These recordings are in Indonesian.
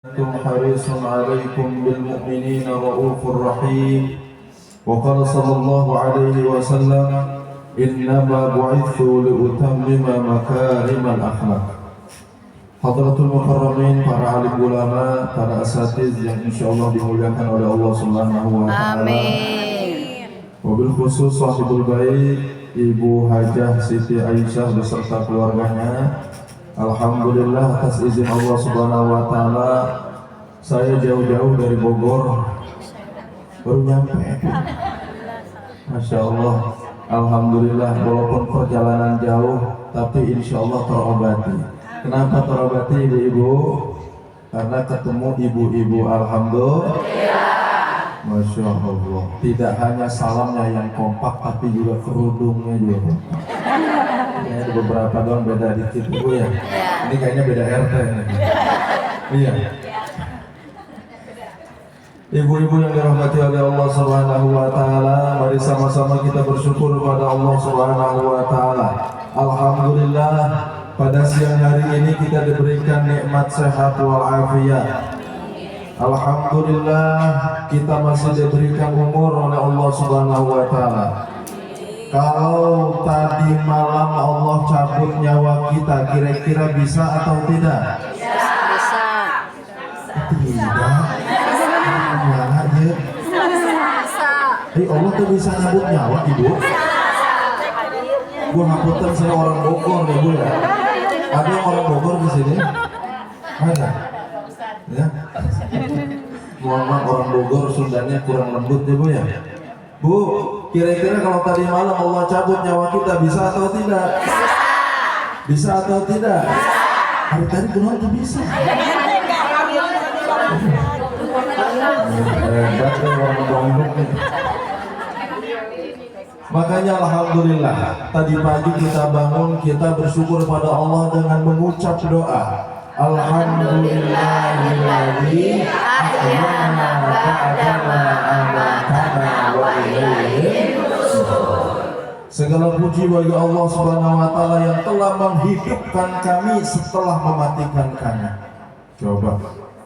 حريص عليكم بالمؤمنين رؤوف رحيم وقال صلى الله عليه وسلم إنما بعثت لأتمم مكارم الأخلاق. Hadratul Mukarramin, para alim ulama, para asatiz yang insyaallah dimuliakan oleh Allah Subhanahu wa taala. Amin. Wabil khusus sahibul bait Ibu Hajah Siti Aisyah beserta keluarganya. Alhamdulillah atas izin Allah Subhanahu wa taala saya jauh-jauh dari Bogor baru nyampe. Masya Allah. Alhamdulillah walaupun perjalanan jauh tapi insya Allah terobati. Kenapa terobati ibu-ibu? Karena ketemu ibu-ibu. Alhamdulillah. Masya Allah. Tidak hanya salamnya yang kompak tapi juga kerudungnya juga kompak. Ini ada beberapa doang beda dikit ibu ya. Ini kayaknya beda RT ini. Iya. Ibu-ibu yang dirahmati oleh Allah Subhanahu wa taala, mari sama-sama kita bersyukur kepada Allah Subhanahu wa taala. Alhamdulillah pada siang hari ini kita diberikan nikmat sehat wal afiat. Alhamdulillah kita masih diberikan umur oleh Allah Subhanahu wa taala. Kalau tadi malam Allah cabut nyawa kita, kira-kira bisa atau tidak? Bisa. Tidak. Mana ya? Allah tuh bisa cabut nyawa ibu. Gua ngapunten saya orang Bogor ya bu ya. Ada yang orang Bogor di sini? Ada. Ya. Mohon maaf orang Bogor Sundanya kurang lembut ya bu ya. Bu, kira-kira kalau tadi malam Allah cabut nyawa kita bisa atau tidak? Bisa atau tidak? Hari tadi kenapa bisa? Makanya alhamdulillah tadi pagi kita bangun, kita bersyukur pada Allah dengan mengucap doa Alhamdulillahilladzi ahyana ba'dama amatana wa ilaihi nusyur. Segala puji bagi Allah Subhanahu wa taala yang telah menghidupkan kami setelah mematikan kami. Coba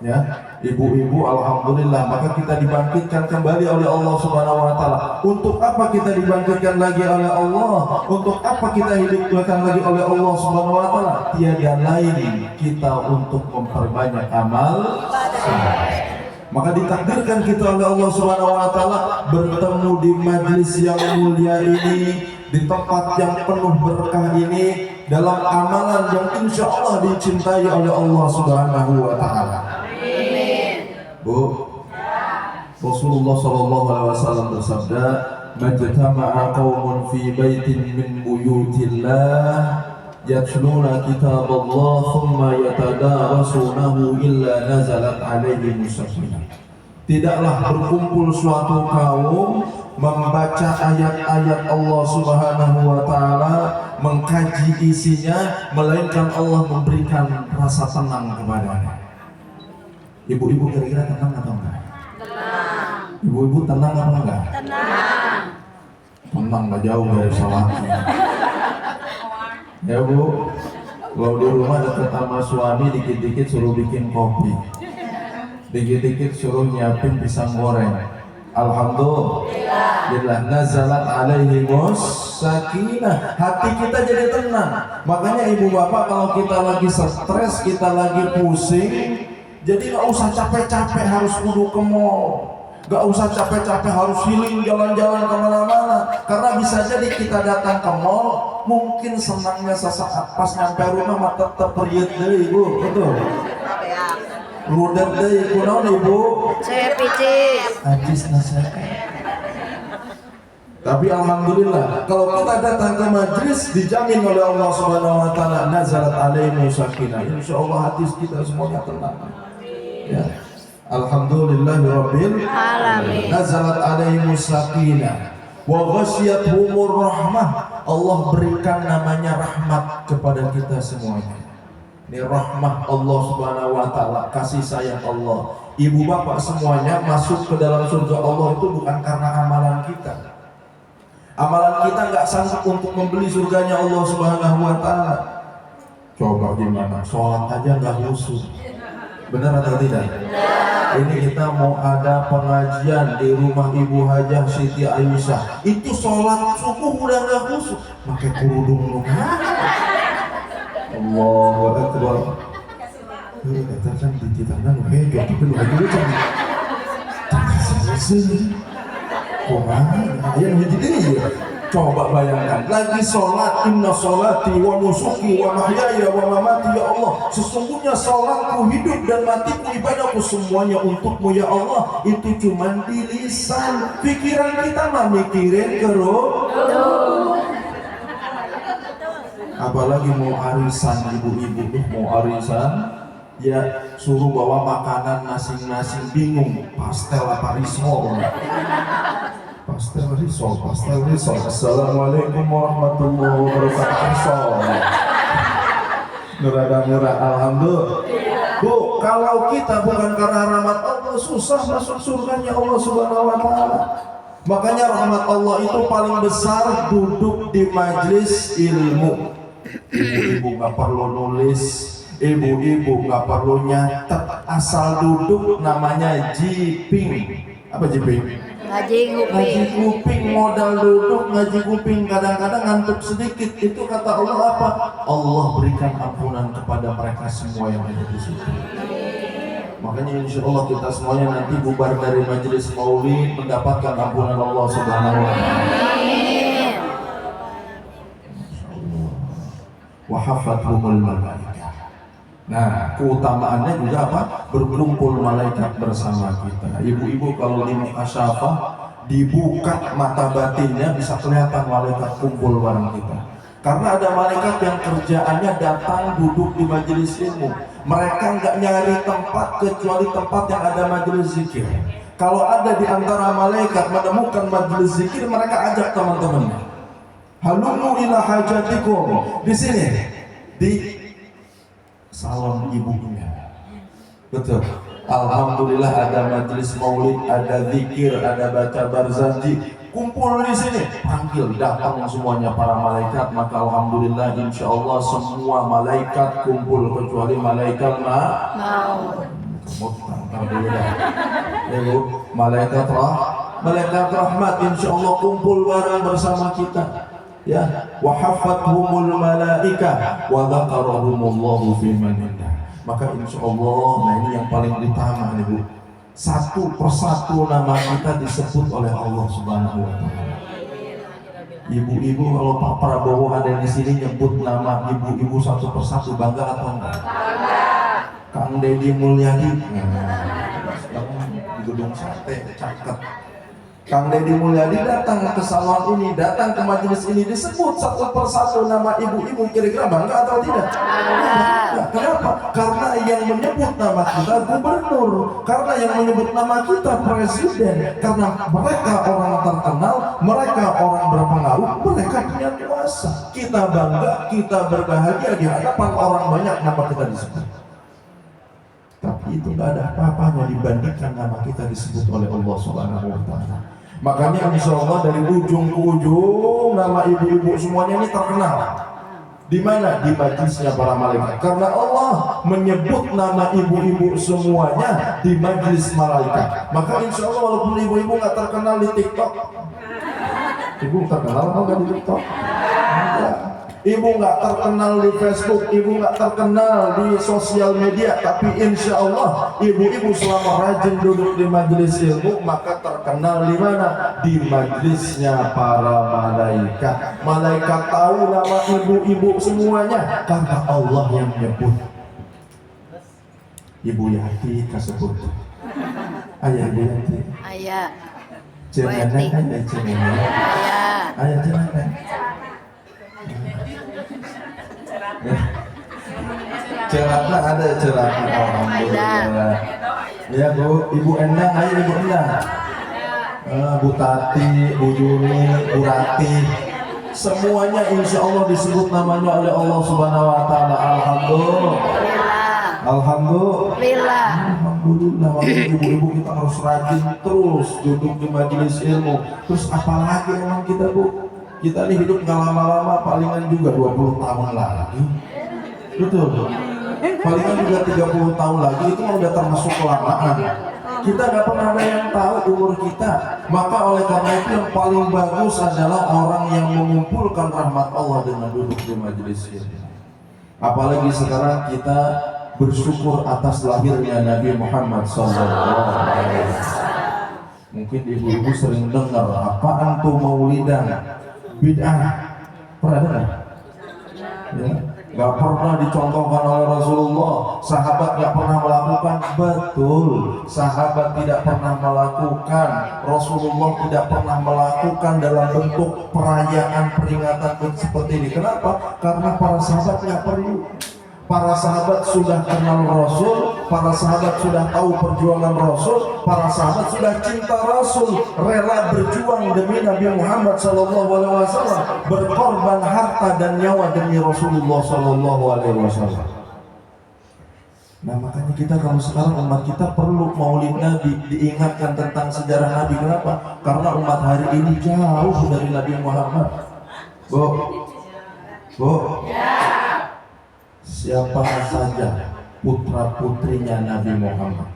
ya, ibu-ibu alhamdulillah maka kita dibangkitkan kembali oleh Allah Subhanahu wa taala. Untuk apa kita dibangkitkan lagi oleh Allah? Untuk apa kita hidupkan lagi oleh Allah Subhanahu wa taala? Tiada lain kita untuk memperbanyak amal saleh. Maka ditakdirkan kita oleh Allah Subhanahu wa taala bertemu di majelis yang mulia ini, di tempat yang penuh berkah ini, dalam amalan yang insya Allah dicintai oleh Allah Subhanahu wa taala. Bu, Rasulullah sallallahu alaihi wasallam bersabda, "Majtama'a qaumun fi baitin min buyutillah yatluna kitaballah thumma yatadarasunahu illa nazalat alaihim sakinah." Tidaklah berkumpul suatu kaum membaca ayat-ayat Allah Subhanahu wa taala, mengkaji isinya, melainkan Allah memberikan rasa tenang kepadanya. Ibu-ibu kira-kira tenang atau enggak? Tenang. Ibu-ibu tenang apa enggak? Tenang. Tenang enggak jauh dari salat. Ya bu, kalau di rumah dekat sama suami dikit-dikit suruh bikin kopi, dikit-dikit suruh nyiapin pisang goreng. Alhamdulillah nazalat alaihimus sakinah. Hati kita jadi tenang. Makanya ibu bapak kalau kita lagi stres, kita lagi pusing, jadi nggak usah capek-capek harus kudu ke mall, nggak usah capek-capek harus healing jalan-jalan kemana-mana. Karena bisa jadi kita datang ke mall, mungkin senangnya sesaat, pas nyampe rumah mah tetep periet deh ibu, betul? Ludet deh, kunaon ibu? Saya picis. Ajis nasihat. Tapi alhamdulillah kalau kita datang ke majlis dijamin oleh Allah Subhanahu wa taala nazalat alaihi sakinah. Insyaallah hati kita semuanya tenang. Ya. Alhamdulillahirabbil alamin. Nazalat alaihi sakinah wa ghasyiyatuhumur rahmah. Allah berikan namanya rahmat kepada kita semuanya. Ini rahmah Allah Subhanahu wa taala, kasih sayang Allah. Ibu bapak semuanya masuk ke dalam surga Allah itu bukan karena amalan kita. Amalan kita nggak sanggup untuk membeli surganya Allah Subhanahu wa taala. Coba gimana? Sholat aja nggak khusyuk. Benar atau tidak? Ini kita mau ada pengajian di rumah Ibu Hajah Siti Aisyah. Itu sholat subuh udah nggak khusyuk, pakai kerudung lu. Allahu Akbar. Kita kan di kita kan hebat, tapi lu aja kan. Yang jadi ya. Coba bayangkan, lagi sholat, inna sholati wa nusuki wa mahyaya wa mamati ya Allah. Sesungguhnya sholatku, hidup dan matiku, ibadahku semuanya untukmu ya Allah. Itu cuma di lisan, pikiran kita mah mikirin kerudung. Apalagi mau arisan ibu-ibu, mau arisan, ya suruh bawa makanan masing-masing, bingung pastel apa risol. Pastel risol. Assalamualaikum warahmatullahi wabarakatuh. Risol. Murah, alhamdulillah. Bu, kalau kita bukan karena rahmat Allah, susah masuk surganya Allah Subhanahu wa Ta'ala. Makanya rahmat Allah itu paling besar duduk di majlis ilmu. Ibu-ibu nggak perlu nulis, ibu-ibu nggak perlu nyatet, asal duduk namanya jiping. Apa jiping? Ngaji Ngaji kuping, modal duduk ngaji kuping, kadang-kadang ngantuk sedikit. Itu kata Allah apa? Allah berikan ampunan kepada mereka semua yang ada di situ. Makanya insya Allah kita semuanya nanti bubar dari majelis maulid mendapatkan ampunan Allah Subhanahu wa Ta'ala. Wa hafathumul malaikah. Nah, keutamaannya juga apa? Berkumpul malaikat bersama kita. Ibu-ibu kalau di mukasyafah dibuka mata batinnya bisa kelihatan malaikat kumpul bareng kita. Karena ada malaikat yang kerjaannya datang duduk di majelis ilmu. Mereka nggak nyari tempat kecuali tempat yang ada majelis zikir. Kalau ada di antara malaikat menemukan majelis zikir, mereka ajak teman-temannya. Halumu ila hajatikum. Di sini di salon ibunya. Betul. Alhamdulillah ada majelis maulid, ada zikir, ada baca barzanji. Kumpul di sini, panggil, datang semuanya para malaikat. Maka alhamdulillah insya Allah semua malaikat kumpul kecuali malaikat malaikat rahmat insya Allah kumpul bareng bersama kita. Ya, wa hafathumul malaika wa dzakarahumullahu fi man indah. Maka insya Allah, nah ini yang paling utama nih Bu. Satu persatu nama kita disebut oleh Allah Subhanahu wa Ta'ala. Ibu-ibu kalau Pak Prabowo ada di sini nyebut nama ibu-ibu satu persatu, bangga atau enggak? Kang Deddy Mulyadi, sekarang di gedung sate, cakep. Kang Deddy Mulyadi datang ke salon ini, datang ke majelis ini, disebut satu persatu nama ibu-ibu, kira-kira bangga atau tidak? Bangga. Kenapa? Karena yang menyebut nama kita gubernur, karena yang menyebut nama kita presiden, karena mereka orang terkenal, mereka orang berpengaruh, mereka punya kuasa. Kita bangga, kita berbahagia di hadapan orang banyak nama kita disebut. Tapi itu tidak ada apa-apanya dibandingkan nama kita disebut oleh Allah Subhanahu wa Ta'ala. Makanya insya Allah dari ujung ke ujung nama ibu-ibu semuanya ini terkenal. Di mana? Di majlisnya para malaikat. Karena Allah menyebut nama ibu-ibu semuanya di majlis malaikat. Maka insya Allah walaupun ibu-ibu nggak terkenal di TikTok, ibu terkenal atau nggak di TikTok? Enggak. Ibu nggak terkenal di Facebook, ibu nggak terkenal di sosial media, tapi insya Allah ibu-ibu selama rajin duduk di majelis ilmu maka terkenal di mana? Di majelisnya para malaikat. Malaikat tahu nama ibu-ibu semuanya karena Allah yang menyebut. Ibu Yati tersebut. Ayah Ibu Yati. Ayah. Cengeneng ayah cengeneng. Ayah cengeneng. Celana ada celana, alhamdulillah. Ya Bu, Ibu Endang, ayo Ibu Endang. Bu Tati, Bu Yuni, Bu Rati, semuanya insya Allah disebut namanya oleh Allah Subhanahu wa Ta'ala. Alhamdulillah. Alhamdulillah. Alhamdulillah. Makanya ibu-ibu kita harus rajin terus duduk di majelis ilmu. Terus apalagi emang kita Bu? Kita nih hidup nggak lama-lama, palingan juga 20 tahun lagi. Betul. palingan juga 30 tahun lagi itu udah termasuk kelamaan. Kita nggak pernah ada yang tahu umur kita. Maka oleh karena itu yang paling bagus adalah orang yang mengumpulkan rahmat Allah dengan duduk di majelis ini. Apalagi sekarang kita bersyukur atas lahirnya Nabi Muhammad SAW. Mungkin ibu-ibu sering dengar apaan tuh maulidan, bid'ah. Pernah dengar? Ya. Gak pernah dicontohkan oleh Rasulullah. Sahabat gak pernah melakukan. Betul, sahabat tidak pernah melakukan. Rasulullah tidak pernah melakukan dalam bentuk perayaan peringatan seperti ini. Kenapa? Karena para sahabat gak perlu. Para sahabat sudah kenal Rasul, para sahabat sudah tahu perjuangan Rasul, para sahabat sudah cinta Rasul, rela berjuang demi Nabi Muhammad SAW, berkorban harta dan nyawa demi Rasulullah SAW. Nah makanya kita kalau sekarang umat kita perlu maulid Nabi, diingatkan tentang sejarah Nabi. Kenapa? Karena umat hari ini jauh dari Nabi Muhammad. Siapa saja putra putrinya Nabi Muhammad?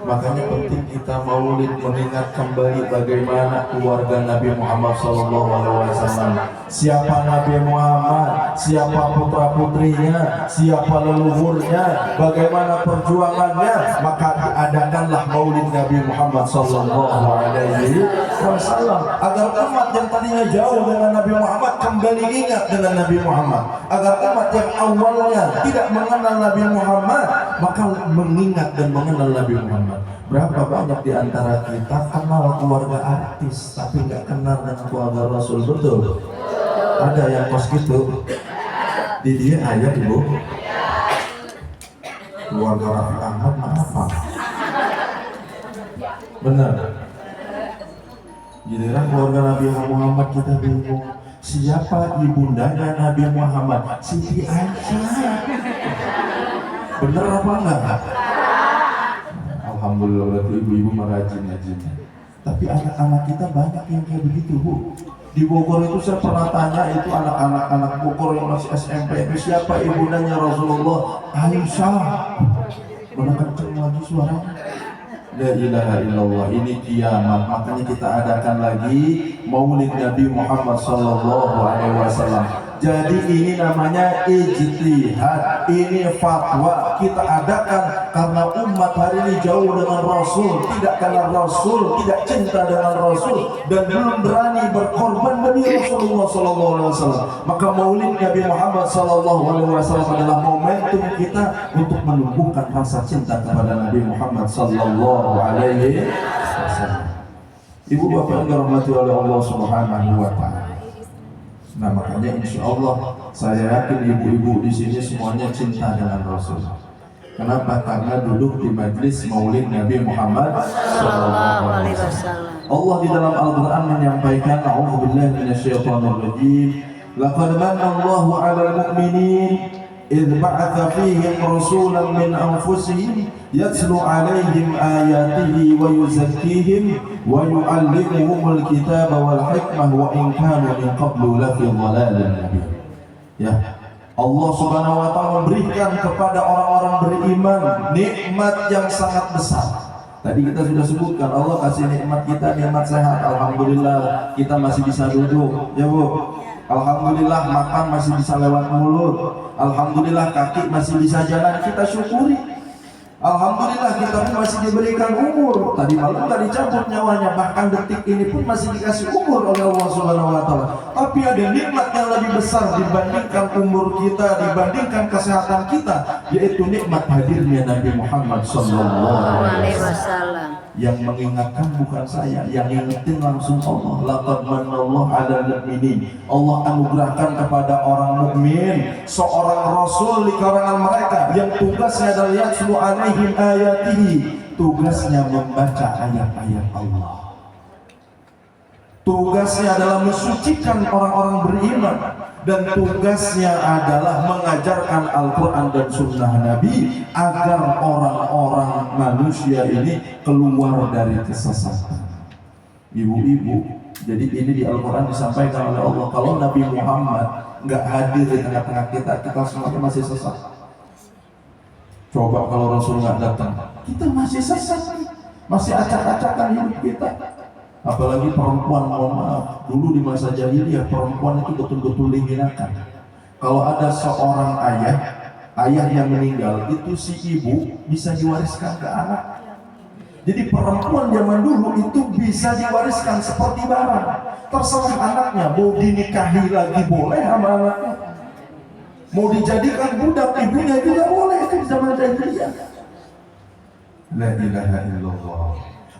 Makanya penting kita maulid mengingat kembali bagaimana keluarga Nabi Muhammad SAW. Siapa Nabi Muhammad, siapa putra putrinya, siapa leluhurnya, bagaimana perjuangannya. Maka adakanlah maulid Nabi Muhammad SAW agar umat yang tadinya jauh dengan Nabi Muhammad kembali ingat dengan Nabi Muhammad. Agar umat yang awalnya tidak mengenal Nabi Muhammad maka mengingat dan mengenal Nabi Muhammad. Berapa banyak di antara kita kenal keluarga artis tapi nggak kenal dengan keluarga Rasul? Betul? Ada yang kos gitu di dia ayah ibu keluarga Raffi Ahmad apa? Benar. Giliran keluarga Nabi Muhammad kita bingung. Siapa ibundanya Nabi Muhammad? Siti Aisyah. Bener apa enggak? Alhamdulillah berarti ibu-ibu merajin. Tapi anak-anak kita banyak yang kayak begitu, Bu. Di Bogor itu saya pernah tanya itu anak Bogor yang masih SMP itu siapa ibundanya Rasulullah? Aisyah. Mana kenceng lagi suaranya? La ilaha illallah, ini kiamat. Makanya kita adakan lagi maulid Nabi Muhammad SAW. Jadi ini namanya ijtihad, ini fatwa kita adakan karena umat hari ini jauh dengan Rasul, tidak kenal Rasul, tidak cinta dengan Rasul, dan belum berani berkorban demi Rasulullah SAW. Maka maulid Nabi Muhammad SAW adalah momentum kita untuk menumbuhkan rasa cinta kepada Nabi Muhammad SAW. Ibu bapak yang dirahmati oleh Allah Subhanahu wa Ta'ala. Nah makanya insya Allah saya yakin ibu-ibu di sini semuanya cinta dengan Rasul. Kenapa? Karena duduk di majlis maulid Nabi Muhammad SAW. Allah di dalam Al-Quran menyampaikan, A'udzubillahi minasyaitonirrajim. Laqad manna Allahu 'alal mu'minin إذ بعث فيهم رسولا من أنفسهم يتلو عليهم آياته ويزكيهم ويعلمهم الكتاب والحكمة وإن كانوا من قبل لفي ضلال مبين. Ya, Allah Subhanahu wa Ta'ala memberikan kepada orang-orang beriman nikmat yang sangat besar. Tadi kita sudah sebutkan Allah kasih nikmat kita, nikmat sehat. Alhamdulillah kita masih bisa duduk, ya Bu. Alhamdulillah makan masih bisa lewat mulut. Alhamdulillah kaki masih bisa jalan, kita syukuri. Alhamdulillah kita pun masih diberikan umur. Tadi malam tadi dicabut nyawanya, bahkan detik ini pun masih dikasih umur oleh Allah Subhanahu wa Ta'ala. Tapi ada nikmat yang lebih besar dibandingkan umur kita, dibandingkan kesehatan kita, yaitu nikmat hadirnya Nabi Muhammad SAW. Yang mengingatkan bukan saya, yang ingetin langsung Allah. Laqad manallahu 'alal mu'minin. Allah anugerahkan kepada orang mukmin seorang rasul di kalangan mereka yang tugasnya adalah yatlu 'alaihim ayatihi, tugasnya membaca ayat-ayat Allah. Tugasnya adalah mensucikan orang-orang beriman, dan tugasnya adalah mengajarkan Al-Quran dan Sunnah Nabi agar orang-orang manusia ini keluar dari kesesatan. Ibu-ibu, Jadi ini di Al-Quran disampaikan oleh Allah, kalau Nabi Muhammad nggak hadir di tengah-tengah kita, kita semuanya masih sesat. Coba kalau Rasul nggak datang, kita masih sesat, masih acak-acakan hidup kita. Apalagi perempuan, mohon maaf, dulu di masa jahiliyah perempuan itu betul-betul dihinakan. Kalau ada seorang ayah yang meninggal, itu si ibu bisa diwariskan ke anak. Jadi perempuan zaman dulu itu bisa diwariskan seperti barang. Terserah anaknya, mau dinikahi lagi boleh sama anaknya, mau dijadikan budak ibunya juga boleh. Itu di zaman jahiliyah. La ilaha illallah.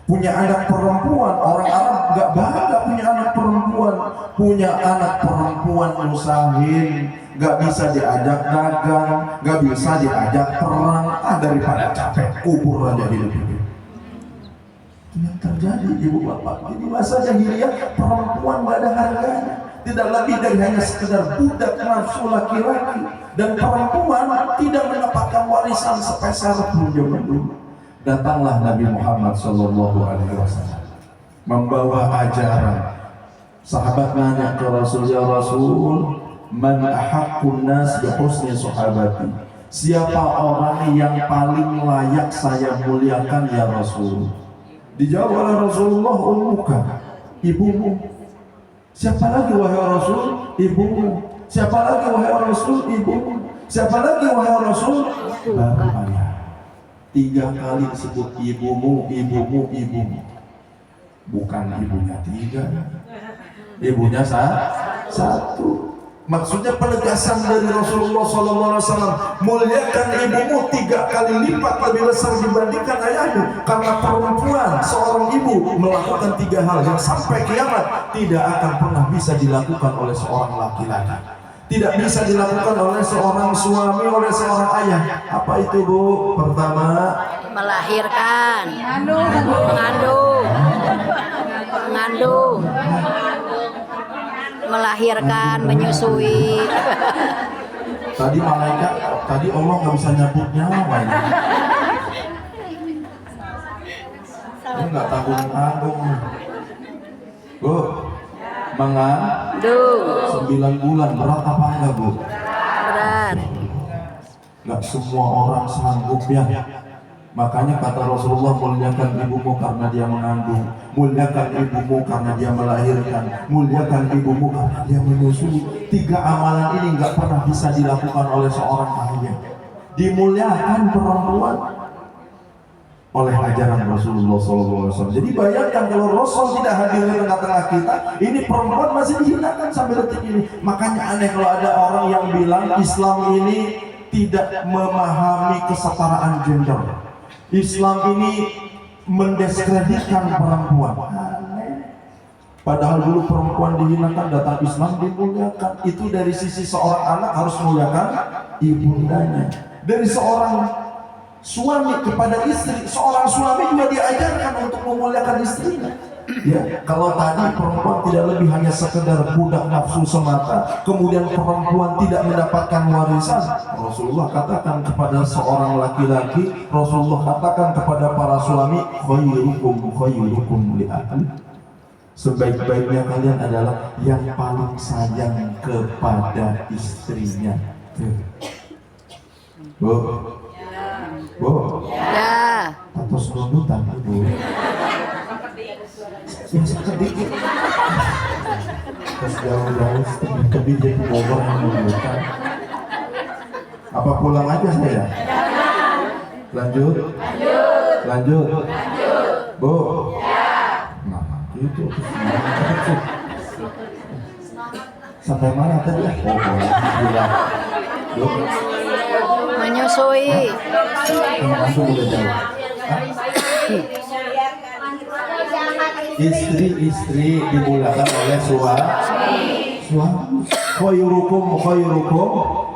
Punya anak perempuan, orang Arab nggak bangga punya anak perempuan. Punya anak perempuan musahin, nggak bisa diajak dagang, nggak bisa diajak perang. Daripada capek kubur aja hidup. Yang terjadi ibu bapak, di masa jahiliyah perempuan nggak ada harganya, tidak lebih dari hanya sekedar budak nafsu laki-laki, dan perempuan tidak mendapatkan warisan sepeser pun zaman dulu. Datanglah Nabi Muhammad Shallallahu Alaihi Wasallam membawa ajaran. Sahabat nanya ke Rasul, ya Rasul, man ahaqqun nas bi husni sahabati? Siapa orang yang paling layak saya muliakan ya Rasul? Dijawab oleh Rasulullah, ummuka, ibumu. Siapa lagi wahai Rasul? Ibumu. Siapa lagi wahai Rasul? Ibumu. Siapa lagi wahai Rasul? Baru ayah. 3 kali disebut ibumu, ibumu, ibumu. Bukan ibunya 3, ibunya 1. Maksudnya penegasan dari Rasulullah SAW, muliakan ibumu 3 kali lipat lebih besar dibandingkan ayahmu. Karena perempuan, seorang ibu melakukan 3 hal yang sampai kiamat tidak akan pernah bisa dilakukan oleh seorang laki-laki, tidak bisa dilakukan oleh seorang suami, oleh seorang ayah. Apa itu, Bu? Pertama, Melahirkan. Mengandung. Melahirkan, menyusui. Tadi malaikat, tadi Allah nggak bisa nyabut nyawa ini. Ini nggak tanggung-tanggung. Bu, Mengandung. 9 bulan, berat apa enggak, Bu? Berat. Nggak semua orang sanggup ya. Makanya kata Rasulullah, muliakan ibumu karena dia mengandung, muliakan ibumu karena dia melahirkan, muliakan ibumu karena dia menyusui. 3 amalan ini nggak pernah bisa dilakukan oleh seorang ayah. Dimuliakan perempuan oleh ajaran Rasulullah SAW. Jadi bayangkan kalau Rasul tidak hadir di tengah-tengah kita, ini perempuan masih dihinakan sampai detik ini. Makanya aneh kalau ada orang yang bilang Islam ini tidak memahami kesetaraan gender. Islam ini mendiskreditkan perempuan. Padahal dulu perempuan dihinakan, datang Islam dimuliakan. Itu dari sisi seorang anak harus muliakan ibundanya. Dari seorang suami kepada istri, seorang suami juga diajarkan untuk memuliakan istrinya. Ya, kalau tadi perempuan tidak lebih hanya sekedar budak nafsu semata, kemudian perempuan tidak mendapatkan warisan, Rasulullah katakan kepada seorang laki-laki, Rasulullah katakan kepada para suami, khairukum li ahli. Sebaik-baiknya kalian adalah yang paling sayang kepada istrinya. Bu, Ya. atas runtutan ibu. Yang sedikit. Terus jauh-jauh tebih jadi bobor yang menunjukkan. Apa pulang aja saya? Lanjut. Bu. Nah, itu. Sampai mana tadi? Bilang. Menyusui. Langsung udah jauh. Istri dimulakan oleh suami. Khairukum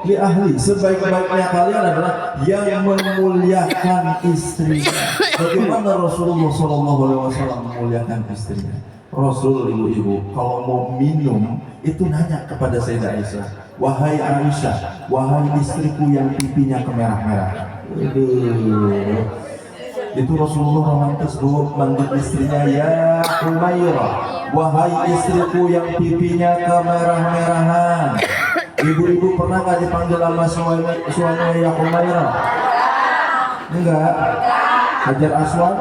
li ahli. Sebaik-baiknya kalian adalah yang memuliakan istrinya. Bagaimana Rasulullah SAW memuliakan istrinya? Rasul, ibu-ibu, kalau mau minum itu nanya kepada Sayyidah Aisyah, wahai Aisyah, wahai istriku yang pipinya kemerah-merah. Itu Rasulullah romantis, Bu, manggil istrinya ya Umairah, wahai istriku yang pipinya kemerah-merahan. Ibu-ibu pernah nggak dipanggil sama suami ya Humairah? Enggak. Hajar Aswad?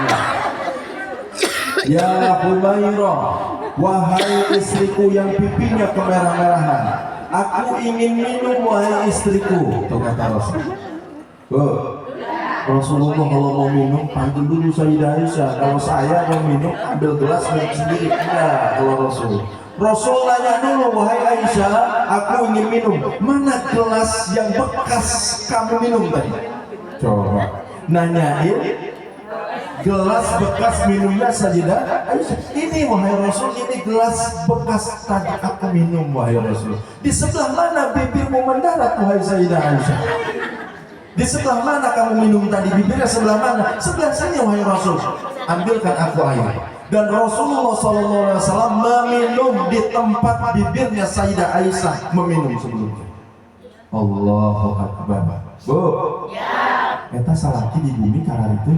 Enggak. Ya Humairah, wahai istriku yang pipinya kemerah-merahan, aku ingin minum wahai istriku. Tuh kata Rasul. Rasulullah kalau mau minum panggil dulu Sayyidah Aisyah. Kalau saya mau minum ambil gelas minum sendiri. Enggak, kalau Rasul nanya dulu, wahai Aisyah, aku ingin minum. Mana gelas yang bekas kamu minum tadi? Coba nanyain gelas bekas minumnya Sayyidah Aisyah. Ini wahai Rasul, ini gelas bekas tadi aku minum wahai Rasul. Di sebelah mana bibirmu mendarat wahai Sayyidah Aisyah? Di sebelah mana kamu minum tadi? Bibirnya sebelah mana? Sebelah sini wahai Rasul. Ambilkan aku air. Dan Rasulullah SAW meminum di tempat bibirnya Sayyidah Aisyah meminum sebelumnya. Allahu Akbar. Bu, eta salaki di bumi karena itu.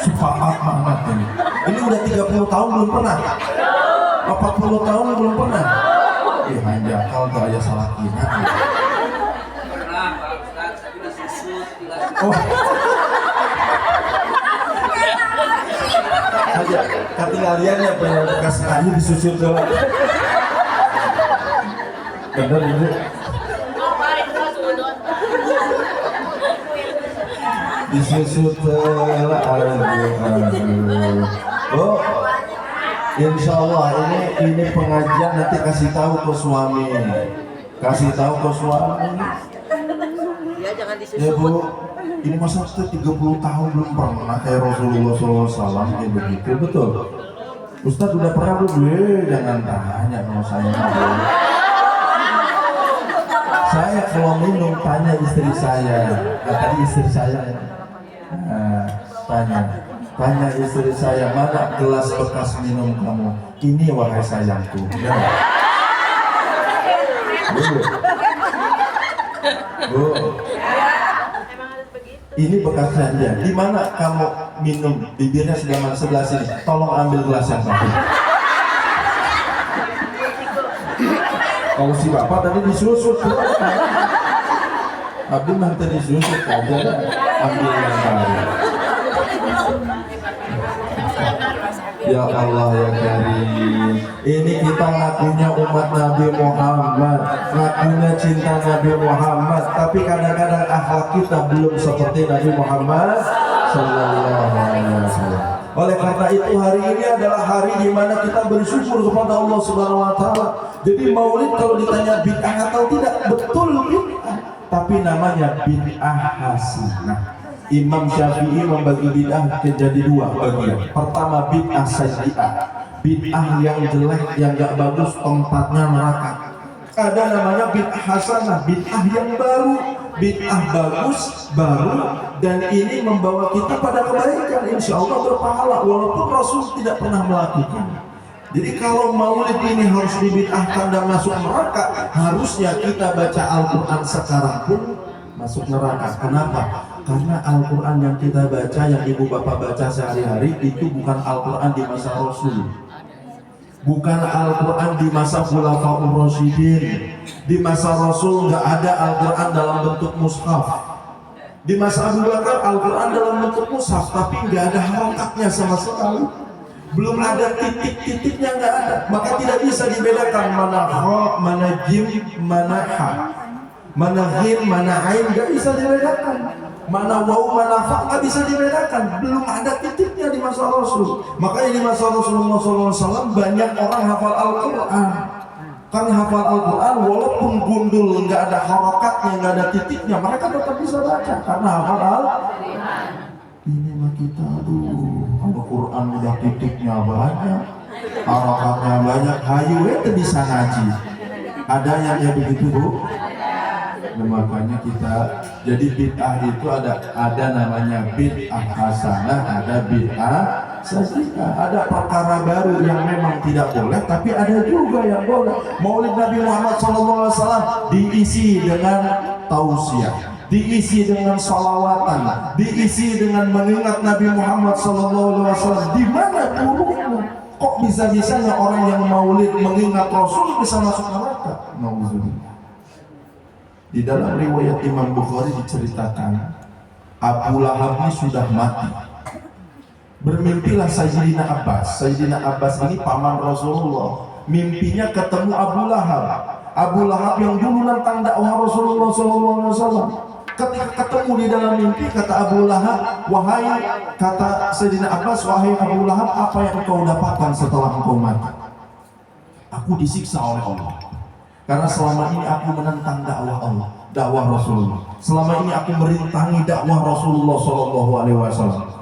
Sufahat banget ini. Ini udah 30 tahun belum pernah. 40 tahun belum pernah. Hanya kalau tuh ayah salaki. Oh. Aja, ketinggalannya pengen bekas kayu disusut dulu. Bener ibu. Disusut lah. Oh, insya Allah ini pengajian nanti kasih tahu ke suami. Kasih tahu ke suami. Ya jangan disusut. Ya Bu, ini masa 30 tahun belum pernah kayak Rasulullah SAW kayak begitu, betul? Ustadz udah pernah belum? Jangan tanya sama saya. Saya kalau minum tanya istri saya. Nah, tadi istri saya tanya istri saya, mana gelas bekas minum kamu? Ini wahai sayangku. Ya. Bu, ini bekasnya dia. Di mana kamu minum? Bibirnya sebelah sini. Tolong ambil gelas yang satu. Kalau si bapak tadi disusut, Abdul nanti disusut aja, ambil yang baru. Ya Allah ya Karim, ini kita ngakunya umat Nabi Muhammad, ngakunya cinta Nabi Muhammad, tapi kadang-kadang akhlak kita belum seperti Nabi Muhammad Sallallahu Alaihi Wasallam. Oleh karena itu hari ini adalah hari di mana kita bersyukur kepada Allah Subhanahu Wa Taala. Jadi Maulid kalau ditanya bid'ah atau tidak, betul bid'ah, tapi namanya bid'ah hasanah. Imam Syafi'i membagi bid'ah menjadi dua bagian. Pertama bid'ah sayyi'ah, bid'ah yang jelek, yang gak bagus, tempatnya neraka. Ada namanya bid'ah hasanah, bid'ah yang baru, bid'ah bagus, baru, dan ini membawa kita pada kebaikan. Insya Allah berpahala walaupun Rasul tidak pernah melakukan. Jadi kalau maulid ini harus dibid'ahkan dan masuk neraka, harusnya kita baca Al-Quran sekarang pun masuk neraka. Kenapa? Karena Al-Quran yang kita baca, yang ibu bapak baca sehari-hari, itu bukan Al-Quran di masa Rasul, bukan Al-Quran di masa Khulafaur Rasyidin. Di masa Rasul nggak ada Al-Quran dalam bentuk mushaf. Di masa Abu Bakar Al-Quran dalam bentuk mushaf, tapi nggak ada harokatnya sama sekali. Belum ada titik-titiknya, nggak ada. Maka tidak bisa dibedakan mana ha, mana jim, mana ha, mana him, mana ain, nggak bisa dibedakan. Mana waw, mana fa, nggak bisa dibedakan. Belum ada titiknya di masa Rasul. Makanya di masa Rasulullah SAW banyak orang hafal Al-Quran. Kan hafal Al-Quran walaupun gundul, nggak ada harokatnya, nggak ada titiknya, mereka tetap bisa baca karena hafal Al-Quran. Ini mah kita, aduh, Al-Quran udah titiknya banyak, harokatnya banyak, hayu itu bisa ngaji. Ada yang kayak begitu Bu? Nah, makanya kita, jadi bid'ah itu ada namanya bid'ah hasanah, ada bid'ah sayyi'ah. Ada perkara baru yang memang tidak boleh, tapi ada juga yang boleh. Maulid Nabi Muhammad SAW diisi dengan tausiah, diisi dengan salawatan, diisi dengan mengingat Nabi Muhammad SAW. Di mana burukmu? Kok bisa-bisanya orang yang maulid mengingat Rasul bisa masuk neraka? Nauzubillah. Di dalam riwayat Imam Bukhari diceritakan Abu Lahab ini sudah mati. Bermimpilah Sayyidina Abbas. Sayyidina Abbas ini paman Rasulullah. Mimpinya ketemu Abu Lahab. Abu Lahab yang dulu nentang dakwah Rasulullah SAW. Ketika ketemu di dalam mimpi, kata Abu Lahab, kata Sayyidina Abbas, wahai Abu Lahab, apa yang engkau dapatkan setelah engkau mati? Aku disiksa oleh Allah. Karena selama ini aku menentang dakwah Allah, dakwah Rasulullah. Selama ini aku merintangi dakwah Rasulullah SAW.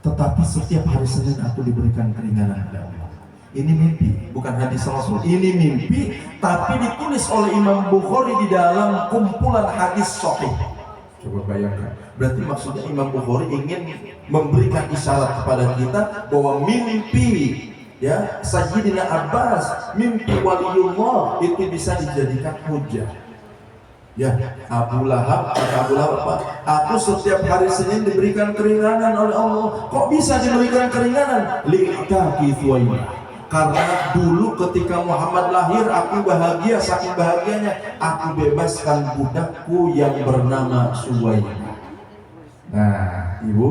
Tetapi setiap hari Senin aku diberikan keringanan oleh Allah. Ini mimpi, bukan hadis Rasul. Ini mimpi, tapi ditulis oleh Imam Bukhari di dalam kumpulan hadis sahih. Coba bayangkan. Berarti maksudnya Imam Bukhari ingin memberikan isyarat kepada kita bahwa mimpi, ya, Sayyidina Abbas, mimpi waliullah itu bisa dijadikan hujah. Ya, Abu Lahab, apa? Aku setiap hari Senin diberikan keringanan oleh Allah. Kok bisa diberikan keringanan? Li'kaki thuwaimah. Karena dulu ketika Muhammad lahir, aku bahagia, saking bahagianya aku bebaskan budakku yang bernama Suwaimah. Nah, ibu,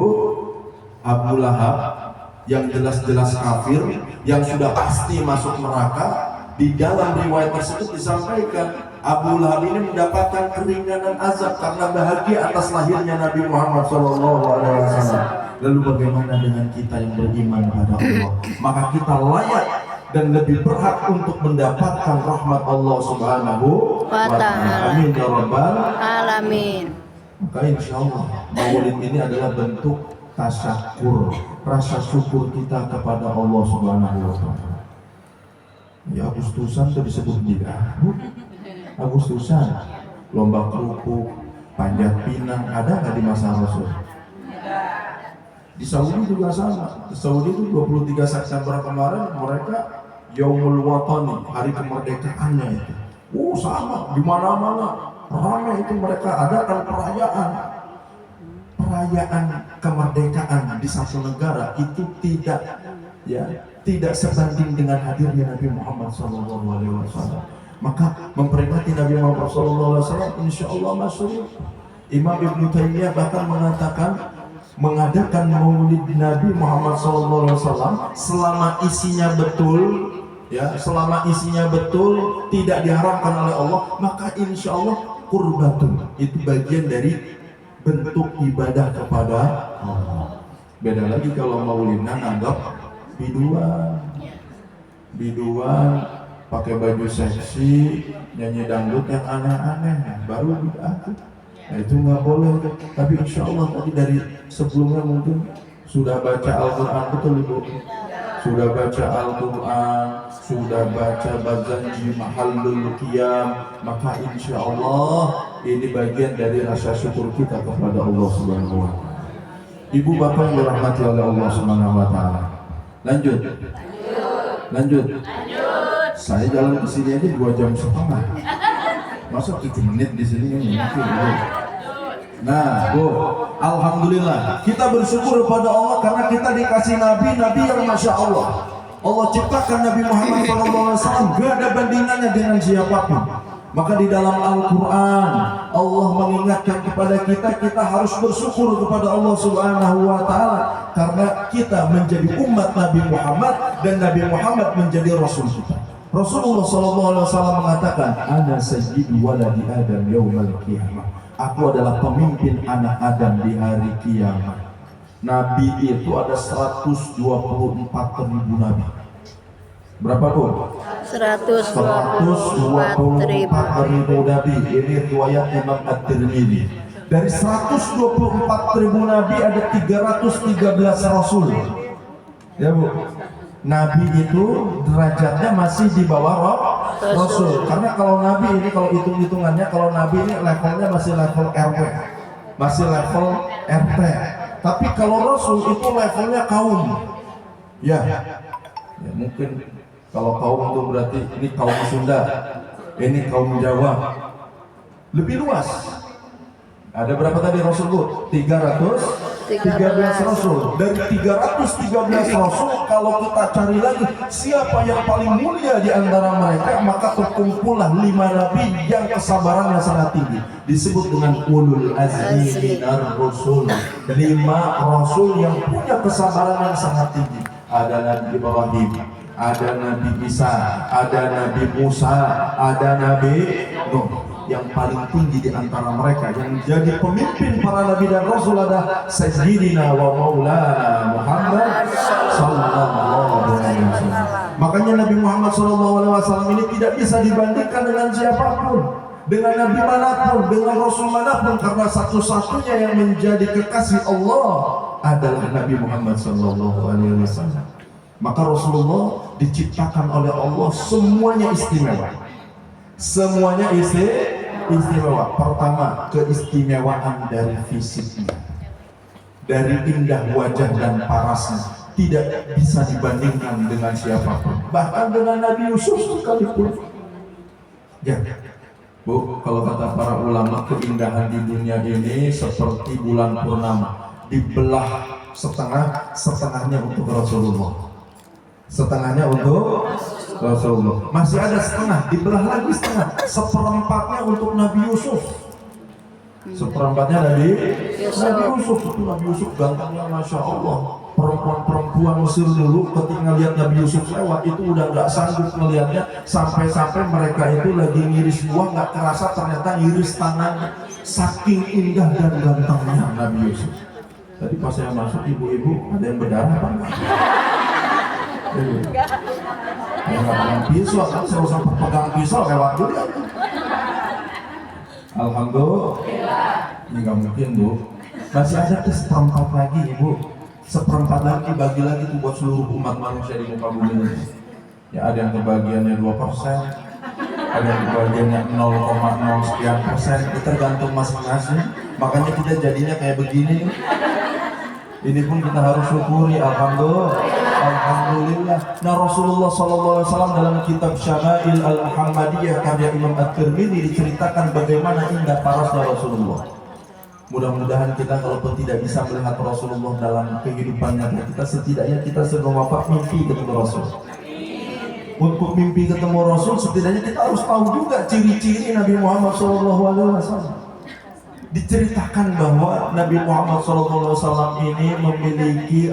Abu Lahab yang jelas-jelas kafir, yang sudah pasti masuk neraka, di dalam riwayat tersebut disampaikan Abu Lahab ini mendapatkan keringanan azab karena bahagia atas lahirnya Nabi Muhammad SAW. Lalu bagaimana dengan kita yang beriman pada Allah? Maka kita layak dan lebih berhak untuk mendapatkan rahmat Allah Subhanahu wa Ta'ala. Amin ya rabbal Alamin. Maka insya Allah maulid ini adalah bentuk tasyakur, rasa syukur kita kepada Allah Subhanahu wa Ta'ala. Ya, Agustusan itu disebut bid'ah. Agustusan, lomba kerupuk, panjat pinang, ada nggak di masa Rasul? Di Saudi juga sama. Di Saudi itu 23 September kemarin mereka Yaumul Watani, hari kemerdekaannya itu. Sama, di mana-mana ramai itu mereka adakan perayaan kemerdekaan di satu negara itu tidak sebanding dengan hadirnya Nabi Muhammad SAW. Maka memperingati Nabi Muhammad SAW insya Allah masuk. Imam Ibnu Taimiyah bahkan mengadakan maulid Nabi Muhammad SAW selama isinya betul, ya, selama isinya betul tidak diharamkan oleh Allah, maka insya Allah qurbatun, itu bagian dari bentuk ibadah kepada Allah. Beda lagi kalau maulidnya nganggap biduan pakai baju seksi, nyanyi dangdut yang aneh-aneh, baru bid'ah. Nah, itu nggak boleh. Tapi insya Allah tadi dari sebelumnya mungkin sudah baca Al-Quran, betul Ibu? Sudah baca Al-Quran, sudah baca Bazanji Mahallul Qiyam, maka insya Allah ini bagian dari rasa syukur kita kepada Allah Subhanahu wa Ta'ala. Ibu bapak yang dirahmati oleh Allah Subhanahu wa Ta'ala. Lanjut. Saya jalan ke sini aja 2 jam setengah. Masa 7 menit di sini mungkin. Nah, Bu, alhamdulillah kita bersyukur kepada Allah karena kita dikasih nabi yang masya Allah. Allah ciptakan Nabi Muhammad SAW, gak ada bandingannya dengan siapapun. Maka di dalam Al-Quran Allah mengingatkan kepada kita harus bersyukur kepada Allah Subhanahu wa Ta'ala karena kita menjadi umat Nabi Muhammad dan Nabi Muhammad menjadi Rasul kita. Rasulullah SAW mengatakan, "Ana sayyidu waladi Adam yaumal qiyamah." Aku adalah pemimpin anak Adam di hari kiamat. Nabi itu ada 124.000 nabi. Berapa tuh? 124.000 nabi. Ini riwayat Imam At-Tirmidzi. Dari 124.000 nabi ada 313 rasul. Ya Bu. Nabi itu derajatnya masih di bawah Rasul. Karena kalau Nabi ini, kalau hitung-hitungannya, kalau Nabi ini levelnya masih level RW, masih level RT. Tapi kalau Rasul itu levelnya kaum. Ya mungkin kalau kaum itu berarti ini kaum Sunda, ini kaum Jawa, lebih luas. Ada berapa tadi Rasul Bu? 313 Rasul. Dari 313 Rasul, kalau kita cari lagi siapa yang paling mulia di antara mereka, maka terkumpullah 5 nabi yang kesabarannya sangat tinggi. Disebut dengan ulul azmi minar rasul. 5 rasul yang punya kesabaran yang sangat tinggi. Ada Nabi Ibrahim, ada Nabi Isa, ada Nabi Musa, ada Nabi Nuh. Yang paling tinggi di antara mereka yang jadi pemimpin para nabi dan rasul adalah Sayyidina wa Maulana Muhammad sallallahu alaihi wasallam. Makanya Nabi Muhammad sallallahu alaihi wasallam ini tidak bisa dibandingkan dengan siapapun, dengan nabi manapun, dengan rasul manapun, karena satu-satunya yang menjadi kekasih Allah adalah Nabi Muhammad sallallahu alaihi wasallam. Maka Rasulullah diciptakan oleh Allah semuanya istimewa. Semuanya istimewa. Pertama, keistimewaan dari fisiknya, dari indah wajah dan parasnya, tidak bisa dibandingkan dengan siapapun, bahkan dengan Nabi Yusuf sekalipun. Ya, Bu, kalau kata para ulama, keindahan di dunia ini seperti bulan purnama, dibelah setengah, setengahnya untuk Rasulullah, setengahnya untuk Rasulullah. Masih ada setengah, dibelah lagi setengah, seperempatnya untuk Nabi Yusuf. Seperempatnya Nabi Yusuf. Itu Nabi Yusuf gantengnya Masya Allah. Perempuan-perempuan Mesir dulu ketika lihat Nabi Yusuf lewat itu udah gak sanggup melihatnya, sampai-sampai mereka itu lagi ngiris buah, gak kerasa ternyata ngiris tangannya, saking indah dan gantengnya Nabi Yusuf. Tadi pas saya masuk, ibu-ibu ada yang berdarah apa enggak? Pegang pisau, kan saya usah pegang pisau lewat dulu. Alhamdulillah. Ini nggak mungkin Bu. Masih ada tuh seperempat lagi Ibu. Seperempat lagi bagi lagi tuh buat seluruh umat manusia di muka bumi ini. Ya ada yang kebagiannya 2%, ada yang kebagiannya 0,0 sekian persen. Itu tergantung masing-masing. Makanya kita jadinya kayak begini. Ini pun kita harus syukuri. Alhamdulillah. Nah, Rasulullah SAW dalam kitab Syama'il Al-Muhammadiyah karya Imam At-Tirmidzi diceritakan bagaimana indah parasnya Rasulullah. Mudah-mudahan kita kalaupun tidak bisa melihat Rasulullah dalam kehidupannya, kita setidaknya kita sebelum wafat mimpi ketemu Rasul. Untuk mimpi ketemu Rasul, setidaknya kita harus tahu juga ciri-ciri Nabi Muhammad SAW. Diceritakan bahwa Nabi Muhammad SAW ini memiliki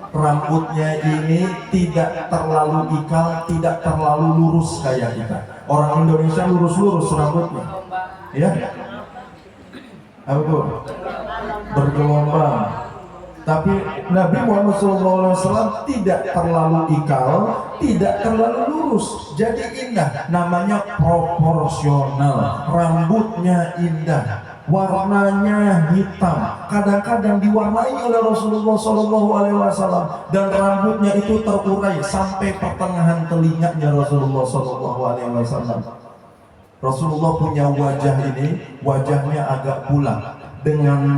rambutnya ini tidak terlalu ikal, tidak terlalu lurus kayak kita. Orang Indonesia lurus-lurus rambutnya, ya. Apa Bu? Bergelombang. Tapi Nabi Muhammad SAW tidak terlalu ikal, tidak terlalu lurus, jadi indah. Namanya proporsional. Rambutnya indah, warnanya hitam, kadang-kadang diwarnai oleh Rasulullah SAW, dan rambutnya itu terurai sampai pertengahan telinganya Rasulullah SAW. Rasulullah punya wajah ini, wajahnya agak bulat, dengan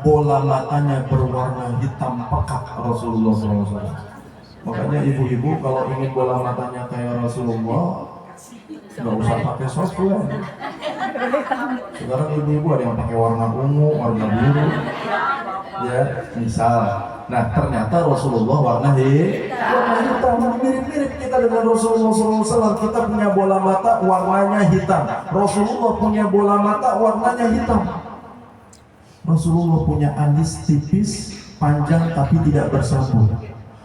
bola matanya berwarna hitam pekat Rasulullah SAW. Makanya ibu-ibu kalau ingin bola matanya kayak Rasulullah, nggak usah pakai software. Sekarang ibu-ibu ada yang pakai warna ungu, warna biru, ya misal. Nah ternyata Rasulullah warna hitam. Mirip-mirip kita dengan Rasulullah SAW. Kita punya bola mata warnanya hitam. Rasulullah punya bola mata warnanya hitam. Rasulullah punya alis tipis, panjang tapi tidak bersambut.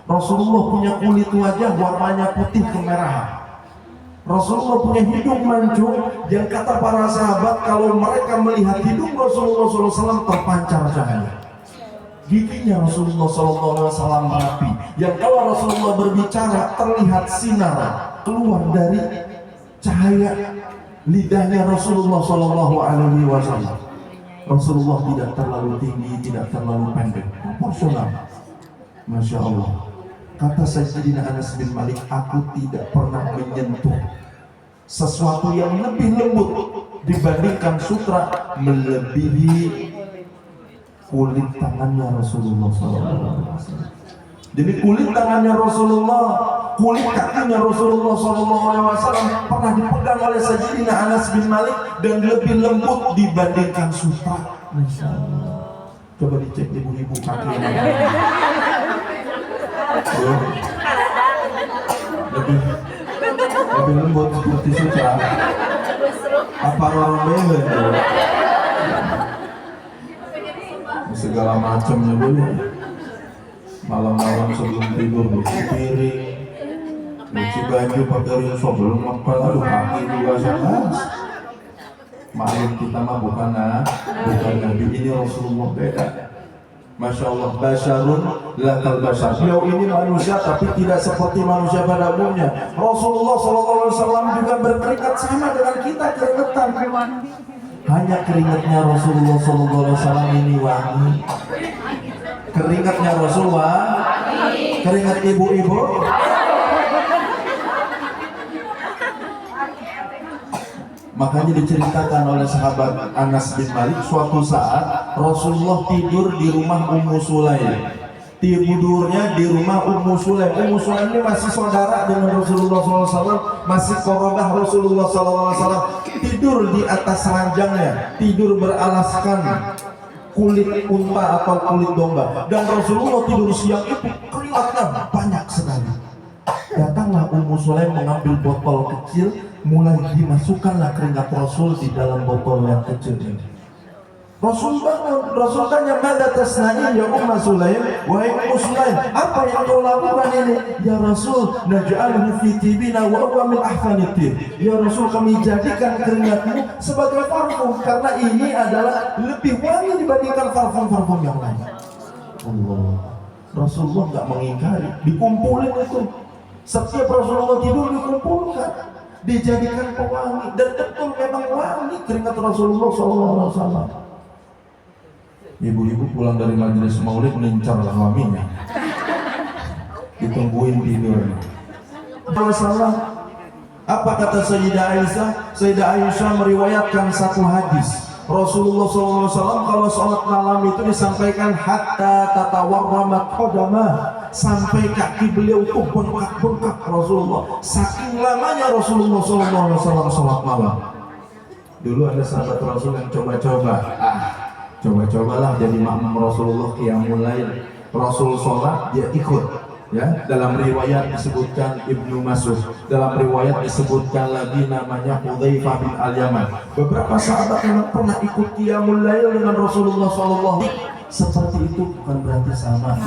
Rasulullah punya kulit wajah warnanya putih kemerahan. Rasulullah punya hidung mancung yang kata para sahabat kalau mereka melihat hidung Rasulullah SAW terpancar cahaya. Giginya Rasulullah SAW rapi, yang kalau Rasulullah berbicara terlihat sinar keluar dari cahaya lidahnya Rasulullah SAW. Rasulullah tidak terlalu tinggi, tidak terlalu pendek, proporsional. Masya Allah. Kata Sayyidina Anas bin Malik, aku tidak pernah menyentuh sesuatu yang lebih lembut dibandingkan sutra melebihi kulit tangannya Rasulullah SAW. Jadi kulit tangannya Rasulullah kulit kakinya Rasulullah SAW pernah dipegang oleh Sayyidina Anas bin Malik dan lebih lembut dibandingkan sutra. Masya Allah. Coba dicek ibu-ibu kakinya. Lebih lembut seperti sutra. Apa orang bebek? Segala macamnya boleh. Malam-malam sebelum tidur cuci piring, cuci baju pakai rinso belum apa, aduh kaki juga panas. Maklum kita mah bukan Nabi, ini Rasulullah beda. Masya Allah, basyarun lakal basyar. Beliau ini manusia tapi tidak seperti manusia pada umumnya. Rasulullah SAW juga berkeringat sama dengan kita, keringetan. Hanya keringatnya Rasulullah SAW ini wangi. Keringatnya Rasulullah, keringat ibu-ibu. Makanya diceritakan oleh sahabat Anas bin Malik, suatu saat Rasulullah tidur di rumah Ummu Sulaim. Tidurnya di rumah Ummu Sulaim. Ummu Sulaim ini masih saudara dengan Rasulullah SAW, masih korobah Rasulullah SAW. Tidur di atas ranjangnya, tidur beralaskan kulit unta atau kulit domba. Dan Rasulullah tidur siang itu keringatnya banyak sekali. Datanglah Ummu Sulaim mengambil botol kecil, mulai dimasukkanlah keringat Rasul di dalam botol yang kecil ini. Rasul bangun, Rasul tanya, "Mada tasna'in ya Ummu Sulaim?" Wahai Ummu Sulaim, apa yang kau lakukan ini? Ya Rasul, naj'aluhu fi tibina wa huwa min ahsani tib. Ya Rasul, kami jadikan keringatmu sebagai parfum karena ini adalah lebih wangi dibandingkan parfum-parfum yang lain. Allah. Rasulullah enggak mengingkari, dikumpulin itu. Setiap Rasulullah tidur dikumpulkan, dijadikan pewangi, dan betul memang wangi keringat Rasulullah SAW. Ibu-ibu pulang dari majelis maulid mengincar suaminya, ditungguin tidur. Masalah apa kata Sayyidah Aisyah? Sayyidah Aisyah meriwayatkan satu hadis. Rasulullah SAW kalau sholat malam itu disampaikan hatta tatawarramat qadamah, sampai kaki beliau itu bengkak-bengkak Rasulullah. Saking lamanya Rasulullah SAW sholat malam. Dulu ada sahabat Rasul yang coba-cobalah jadi makmum Rasulullah qiyamul lail. Rasul sholat dia ikut. Ya, dalam riwayat disebutkan Ibnu Mas'ud, dalam riwayat disebutkan lagi namanya Hudzaifah bin Al-Yaman. Beberapa sahabat yang pernah ikut qiyamul lail dengan Rasulullah SAW. Seperti itu bukan berarti sama.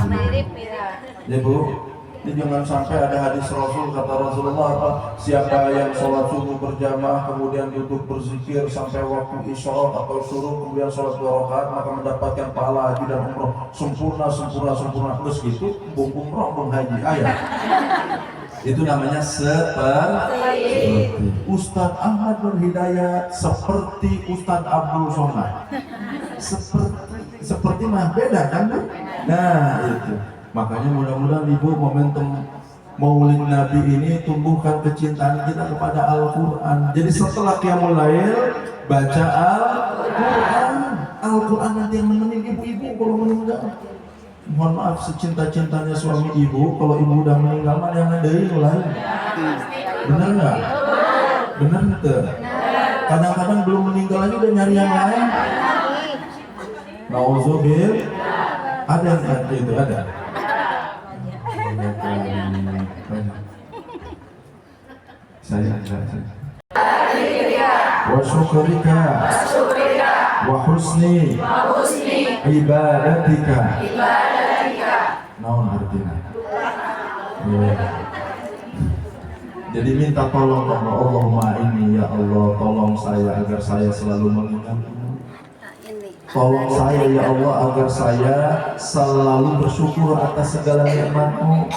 Ya Bu, jadi jangan sampai ada hadis Rasul, kata Rasulullah apa? Siapa yang sholat subuh berjamaah kemudian duduk berzikir sampai waktu isya atau suruh kemudian sholat 2 rakaat maka mendapatkan pahala haji dan umroh sempurna. Terus gitu, umroh haji ayat. Itu namanya seperti Ustadz Ahmad Nurhidayat, seperti Ustadz Abdul Somad. Seperti mah beda kan? Nah itu. Makanya mudah-mudahan Ibu momentum Maulid Nabi ini tumbuhkan kecintaan kita kepada Al-Quran. Jadi setelah qiyamul lail baca Al-Quran. Al-Quran nanti yang nemenin ibu-ibu kalau meninggal. Mohon maaf, secinta-cintanya suami ibu, kalau ibu udah meninggal mana yang ngadain lain? Benar nggak? Benar nggak? Kadang-kadang belum meninggal aja udah nyari yang lain. Nauzubillah. Ada yang seperti itu, ada. Saya wa syukrika wa husni ibadatika. Naon artinya? Jadi minta tolong sama Allahumma ini, ya Allah, tolong saya agar saya selalu mengingatmu. Tolong saya ya Allah agar saya selalu bersyukur atas segala nikmat-Mu.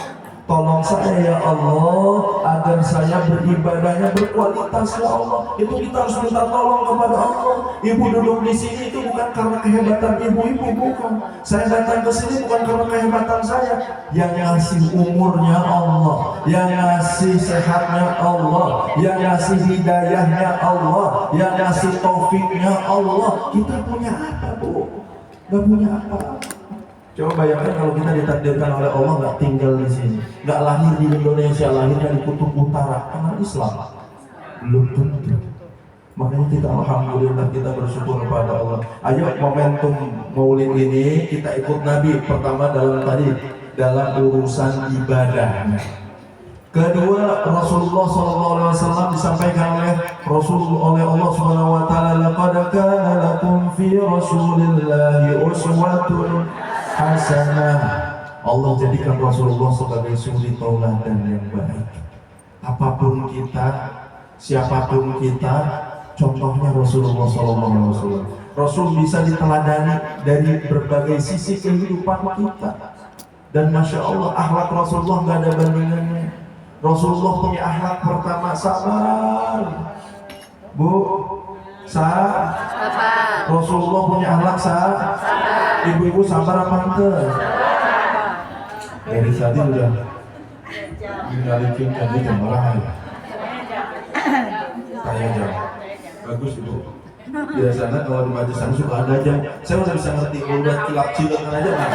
Tolong saya ya Allah agar saya beribadahnya berkualitas ya Allah. Itu kita harus minta tolong kepada Allah. Ibu duduk di sini itu bukan karena kehebatan ibu-ibu, bukan. Saya datang ke sini bukan karena kehebatan saya. Yang ngasih umurnya Allah, yang ngasih sehatnya Allah, yang ngasih hidayahnya Allah, yang ngasih taufiknya Allah. Kita punya apa, Bu? Gak punya apa. Coba bayangkan kalau kita ditakdirkan oleh Allah nggak tinggal di sini, nggak lahir di Indonesia, lahirnya di kutub utara, kenal Islam? Belum tentu. Makanya kita alhamdulillah kita bersyukur kepada Allah. Ayo momentum Maulid ini kita ikut Nabi pertama dalam urusan ibadahnya. Kedua, Rasulullah SAW disampaikan oleh Allah Subhanahu Wa Taala, laqad kana lakum fi Rasulillahi uswatun hasanah. Allah jadikan Rasulullah sebagai suri tauladan yang baik. Apapun kita, siapapun kita, contohnya Rasulullah SAW. Rasul bisa diteladani dari berbagai sisi kehidupan kita. Dan masya Allah, akhlak Rasulullah nggak ada bandingannya. Rasulullah punya akhlak pertama sabar, Bu, sabar. Rasulullah punya akhlak sabar. Ibu-ibu sabar apa enggak? Dari tadi udah menggalikin tadi jam berapa? Kayak jam. Bagus Ibu. Biasanya kalau di majelis suka ada jam. Saya udah bisa ngerti, udah cilak-cilakan aja kan?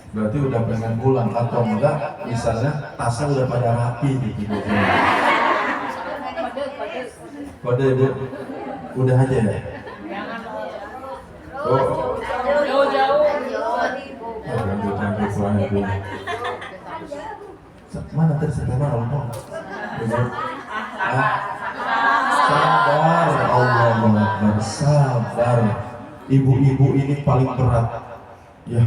Berarti udah pengen pulang atau enggak? Misalnya tasnya udah pada rapi gitu. Kode Ibu, udah aja ya. Oh. Mana tadi setelah ngomong? Sabar, Allah bersabar. Ibu-ibu ini paling berat. Ya,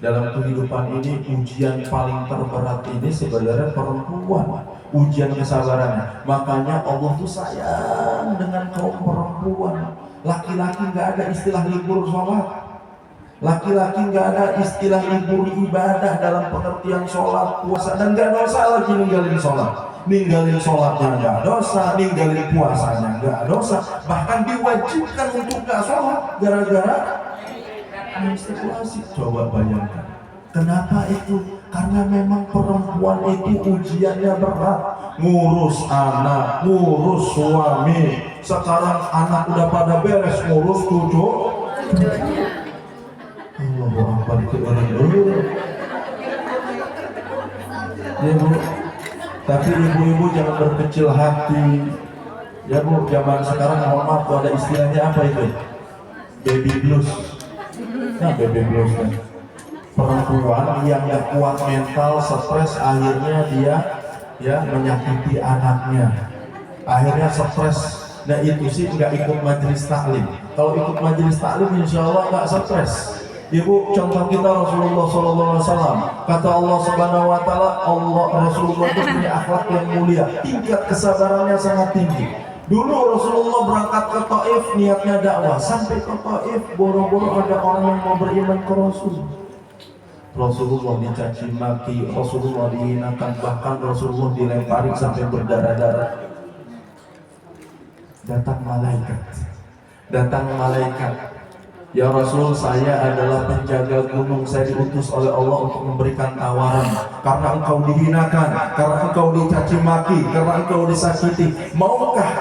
dalam kehidupan ini ujian paling terberat ini sebenarnya perempuan. Ujian kesabarannya. Makanya Allah tuh sayang dengan kaum perempuan. Laki-laki nggak ada istilah libur sholat. Laki-laki nggak ada istilah libur ibadah dalam pengertian sholat, puasa, dan nggak dosa lagi ninggalin sholat. Ninggalin sholatnya nggak dosa, ninggalin puasanya nggak dosa. Bahkan diwajibkan untuk nggak sholat gara-gara menstruasi. Coba bayangkan. Kenapa itu? Karena memang perempuan itu ujiannya berat. Ngurus anak, ngurus suami. Sekarang anak udah pada beres, ngurus cucunya. Allah Akbar, itu orang dulu. Ya Bu, tapi ibu-ibu jangan berkecil hati. Ya Bu, zaman sekarang mohon maaf tuh ada istilahnya apa itu? Baby blues. Nah, baby blues kan. Perempuan yang gak kuat mental, stres, akhirnya dia menyakiti anaknya. Akhirnya stres. Nah itu sih nggak ikut majelis taklim. Kalau ikut majelis taklim insya Allah nggak stres. Ibu, contoh kita Rasulullah SAW. Kata Allah Subhanahu Wa Taala, Rasulullah itu punya akhlak yang mulia, tingkat kesabarannya sangat tinggi. Dulu Rasulullah berangkat ke Taif, niatnya dakwah. Sampai ke Taif, boro-boro ada orang yang mau beriman ke Rasul. Rasulullah dicaci maki, Rasulullah dihinakan, bahkan Rasulullah dilempari sampai berdarah-darah. Datang malaikat. Ya Rasul, saya adalah penjaga gunung, saya diutus oleh Allah untuk memberikan tawaran. Karena engkau dihinakan, karena engkau dicaci maki, karena engkau disakiti. Maukah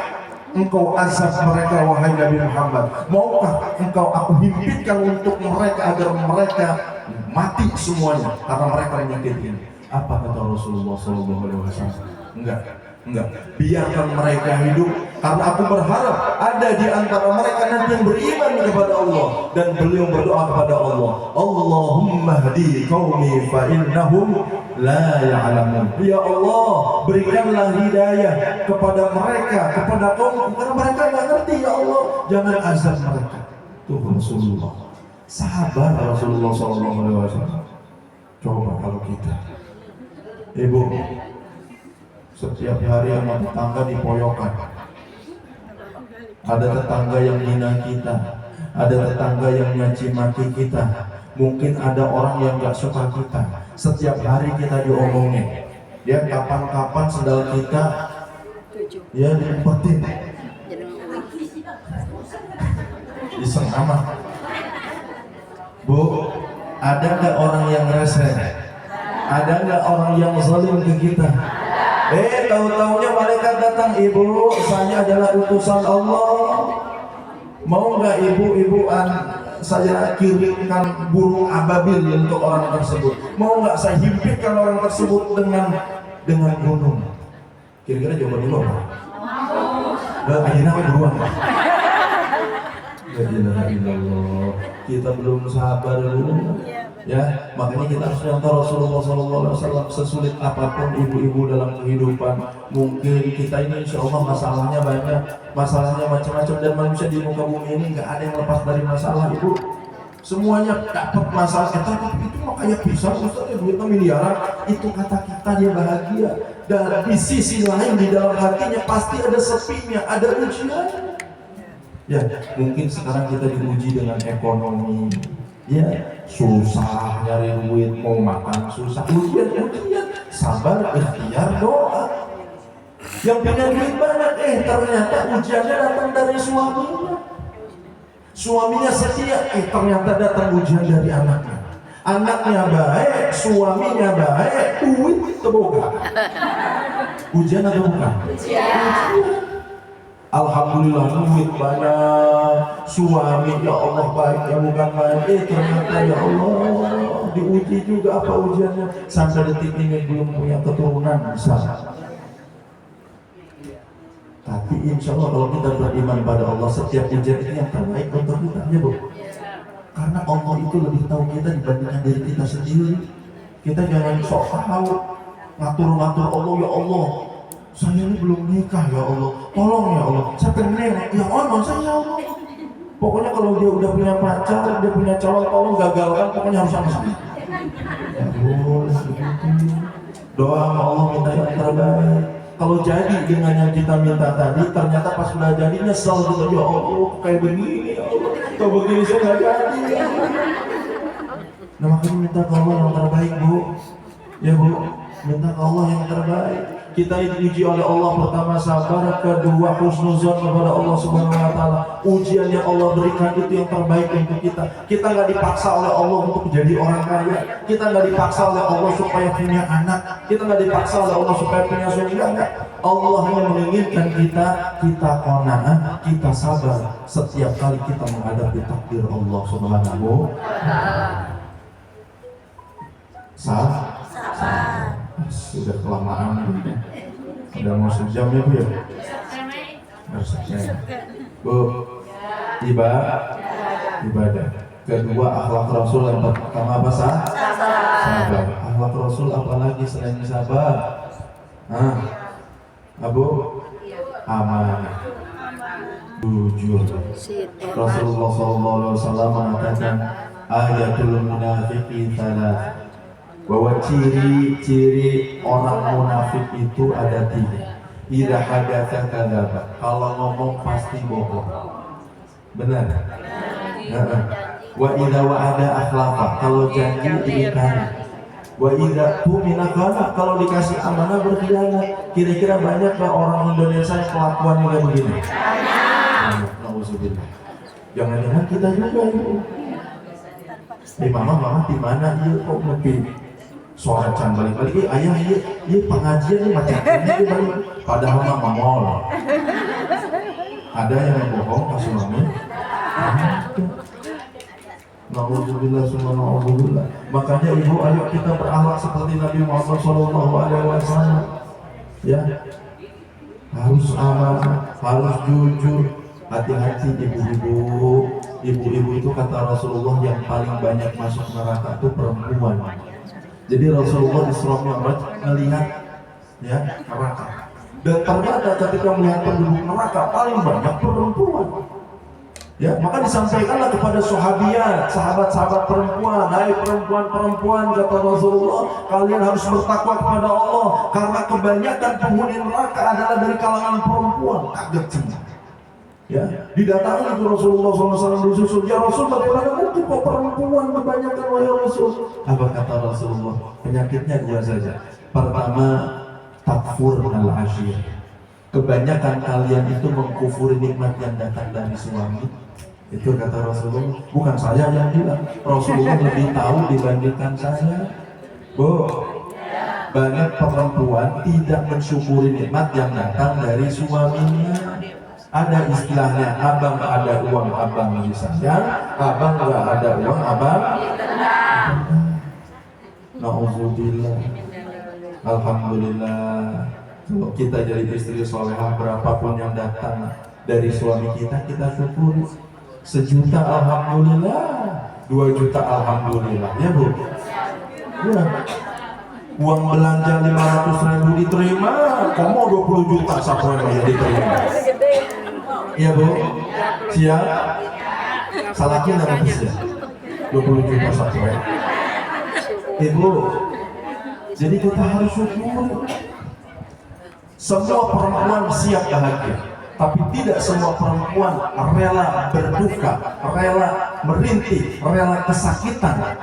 engkau azab mereka, wahai Nabi Muhammad? Maukah engkau aku himpitkan untuk mereka agar mereka mati semuanya karena mereka menyakiti? Apa kata Rasulullah SAW? Enggak, biarkan mereka hidup, karena aku berharap ada di antara mereka nanti yang beriman kepada Allah. Dan beliau berdoa kepada Allah, Allahumma hdi qaumi fa innahum la ya'lamun. Ya Allah, berikanlah hidayah kepada mereka, kepada kaum, karena mereka nggak ngerti. Ya Allah, jangan azab mereka. Tuh Rasulullah, sahabat Rasulullah SAW. Coba kalau kita, Ibu, setiap hari sama tetangga dipoyokan. Ada tetangga yang hina kita, ada tetangga yang nyaci maki kita, mungkin ada orang yang gak suka kita. Setiap hari kita diomongin. Ya, kapan-kapan sendal kita ya diumpetin. Iseng amat. Bu, ada gak orang yang reseh? Ada gak orang yang zalim ke kita? Tahu-taunya malaikat datang, Ibu, saya adalah utusan Allah. Mau nggak ibu-ibuan saya kirimkan burung ababil untuk orang tersebut? Mau nggak saya himpitkan orang tersebut dengan gunung? Kira-kira jawabannya apa? Akhirnya apa beruang? La ilaha illallah. Kita belum sabar dulu. Ya, makanya kita harus nyontoh Rasulullah SAW. Sesulit apapun ibu-ibu dalam kehidupan, mungkin kita ini insya Allah masalahnya banyak, masalahnya macam-macam, dan manusia di muka bumi ini nggak ada yang lepas dari masalah, ibu. Semuanya dapat masalah. Tapi itu mah kayak pisang, Ustaz, duitnya miliaran. Itu kata kita dia bahagia. Dan di sisi lain di dalam hatinya pasti ada sepinya, ada ujian. Ya, mungkin sekarang kita diuji dengan ekonomi, ya susah nyari duit, mau makan susah, ujian, sabar, ikhtiar, doa. Yang punya duit banyak, ternyata ujiannya datang dari suaminya setia, ternyata datang ujian dari anaknya baik, suaminya baik, duit terbuka. Ujian atau bukan? Ujian. Alhamdulillah duit banyak, suami ya Allah baik, ya bukan baik, ternyata ya Allah diuji juga. Apa ujiannya? Sampai detik ini belum punya keturunan bisa. Tapi insya Allah kalau kita beriman pada Allah, setiap ujian itu yang terbaik untuk kita, ya Bu. Karena Allah itu lebih tahu kita dibandingkan diri kita sendiri. Kita jangan sok tahu, ngatur-ngatur Allah, ya Allah, saya ini belum nikah ya Allah, tolong ya Allah, saya pengen ya Allah, saya ya Allah. Pokoknya kalau dia udah punya pacar, dia punya calon, tolong gagalkan, pokoknya harus sama saya. Doa sama Allah, minta yang terbaik. Kalau jadi dengan yang kita minta tadi, ternyata pas sudah jadi nyesel gitu, ya Allah kayak begini ya Allah, kalau begini saya nggak jadi. Nah makanya minta ke Allah yang terbaik, Bu. Ya Bu, minta ke Allah yang terbaik. Kita diuji oleh Allah, pertama sabar, kedua husnuzon kepada Allah Subhanahu wa taala. Ujian yang Allah berikan itu yang terbaik untuk kita. Kita nggak dipaksa oleh Allah untuk menjadi orang kaya. Kita nggak dipaksa oleh Allah supaya punya anak. Kita nggak dipaksa oleh Allah supaya punya suami. Enggak. Allah hanya menginginkan kita qanaah, kita sabar setiap kali kita menghadapi takdir Allah Subhanahu wa taala. Sabar. Sudah kelamaan, udah mau sejam ya Bu ya? Bu, ibadah. Kedua akhlak Rasul, yang pertama apa sabar. Akhlak Rasul apalagi selain sabar? Abu, amanah, jujur. Rasulullah SAW mengatakan ayatul munafiqi thalath, bahwa ciri-ciri orang munafik itu ada 3. Idza hadatsa kadzaba, kalau ngomong pasti bohong. Benar? Wa idza wa'ada akhlafa, kalau janji ingkari. Wa idza tumina khana, kalau dikasih amanah berkhianat. Kira-kira banyak gak orang Indonesia yang kelakuannya kayak begini? Nauzubillah. Jangan-jangan kita juga itu. Mama di mana dia kok mungkin suara can balik-balik, ayah iya pengajian ini macam ini balik, padahal mama mall. Ada yang bohong pas suami. Nauzubillah subhanallah. Makanya ibu, ayo kita berakhlak seperti Nabi Muhammad SAW. Ya, harus amanah, harus jujur. Hati-hati ibu-ibu itu kata Rasulullah yang paling banyak masuk neraka itu perempuan. Jadi Rasulullah Isra Mi'raj melihat ya neraka, dan ternyata ketika melihat penduduk neraka paling banyak perempuan. Ya, maka disampaikanlah kepada sahabat-sahabat perempuan, hai perempuan-perempuan, kata Rasulullah, kalian harus bertakwa kepada Allah karena kebanyakan penghuni neraka adalah dari kalangan perempuan. Kaget semua. Ya, didatangi itu Rasulullah SAW disusul, ya Rasul, bagaimana mungkin kok perempuan kebanyakan, wahai Rasul? Apa kata Rasulullah? Penyakitnya 2 saja. Pertama, takfur al-ashir. Kebanyakan kalian itu mengkufuri nikmat yang datang dari suami. Itu kata Rasulullah, bukan saya yang bilang. Rasulullah lebih tahu dibandingkan saya. Bu, banyak perempuan tidak mensyukuri nikmat yang datang dari suaminya. Ada istilahnya, abang ada uang abang lebih sayang, abang nggak ada uang, abang na'udzubillah. Alhamdulillah, kalau kita jadi istri solehah, berapapun yang datang dari suami kita, kita syukuri. 1 juta alhamdulillah, 2 juta alhamdulillah, ya Bu. Ya. Uang belanja 500.000 diterima, kamu 20 juta siapa yang diterima? Iya Bu, siap? Salakin dan siap 20 juta siapa? Ibu, jadi kita harus syukur. Semua perempuan siap bahagia, tapi tidak semua perempuan rela berduka, rela merintih, rela kesakitan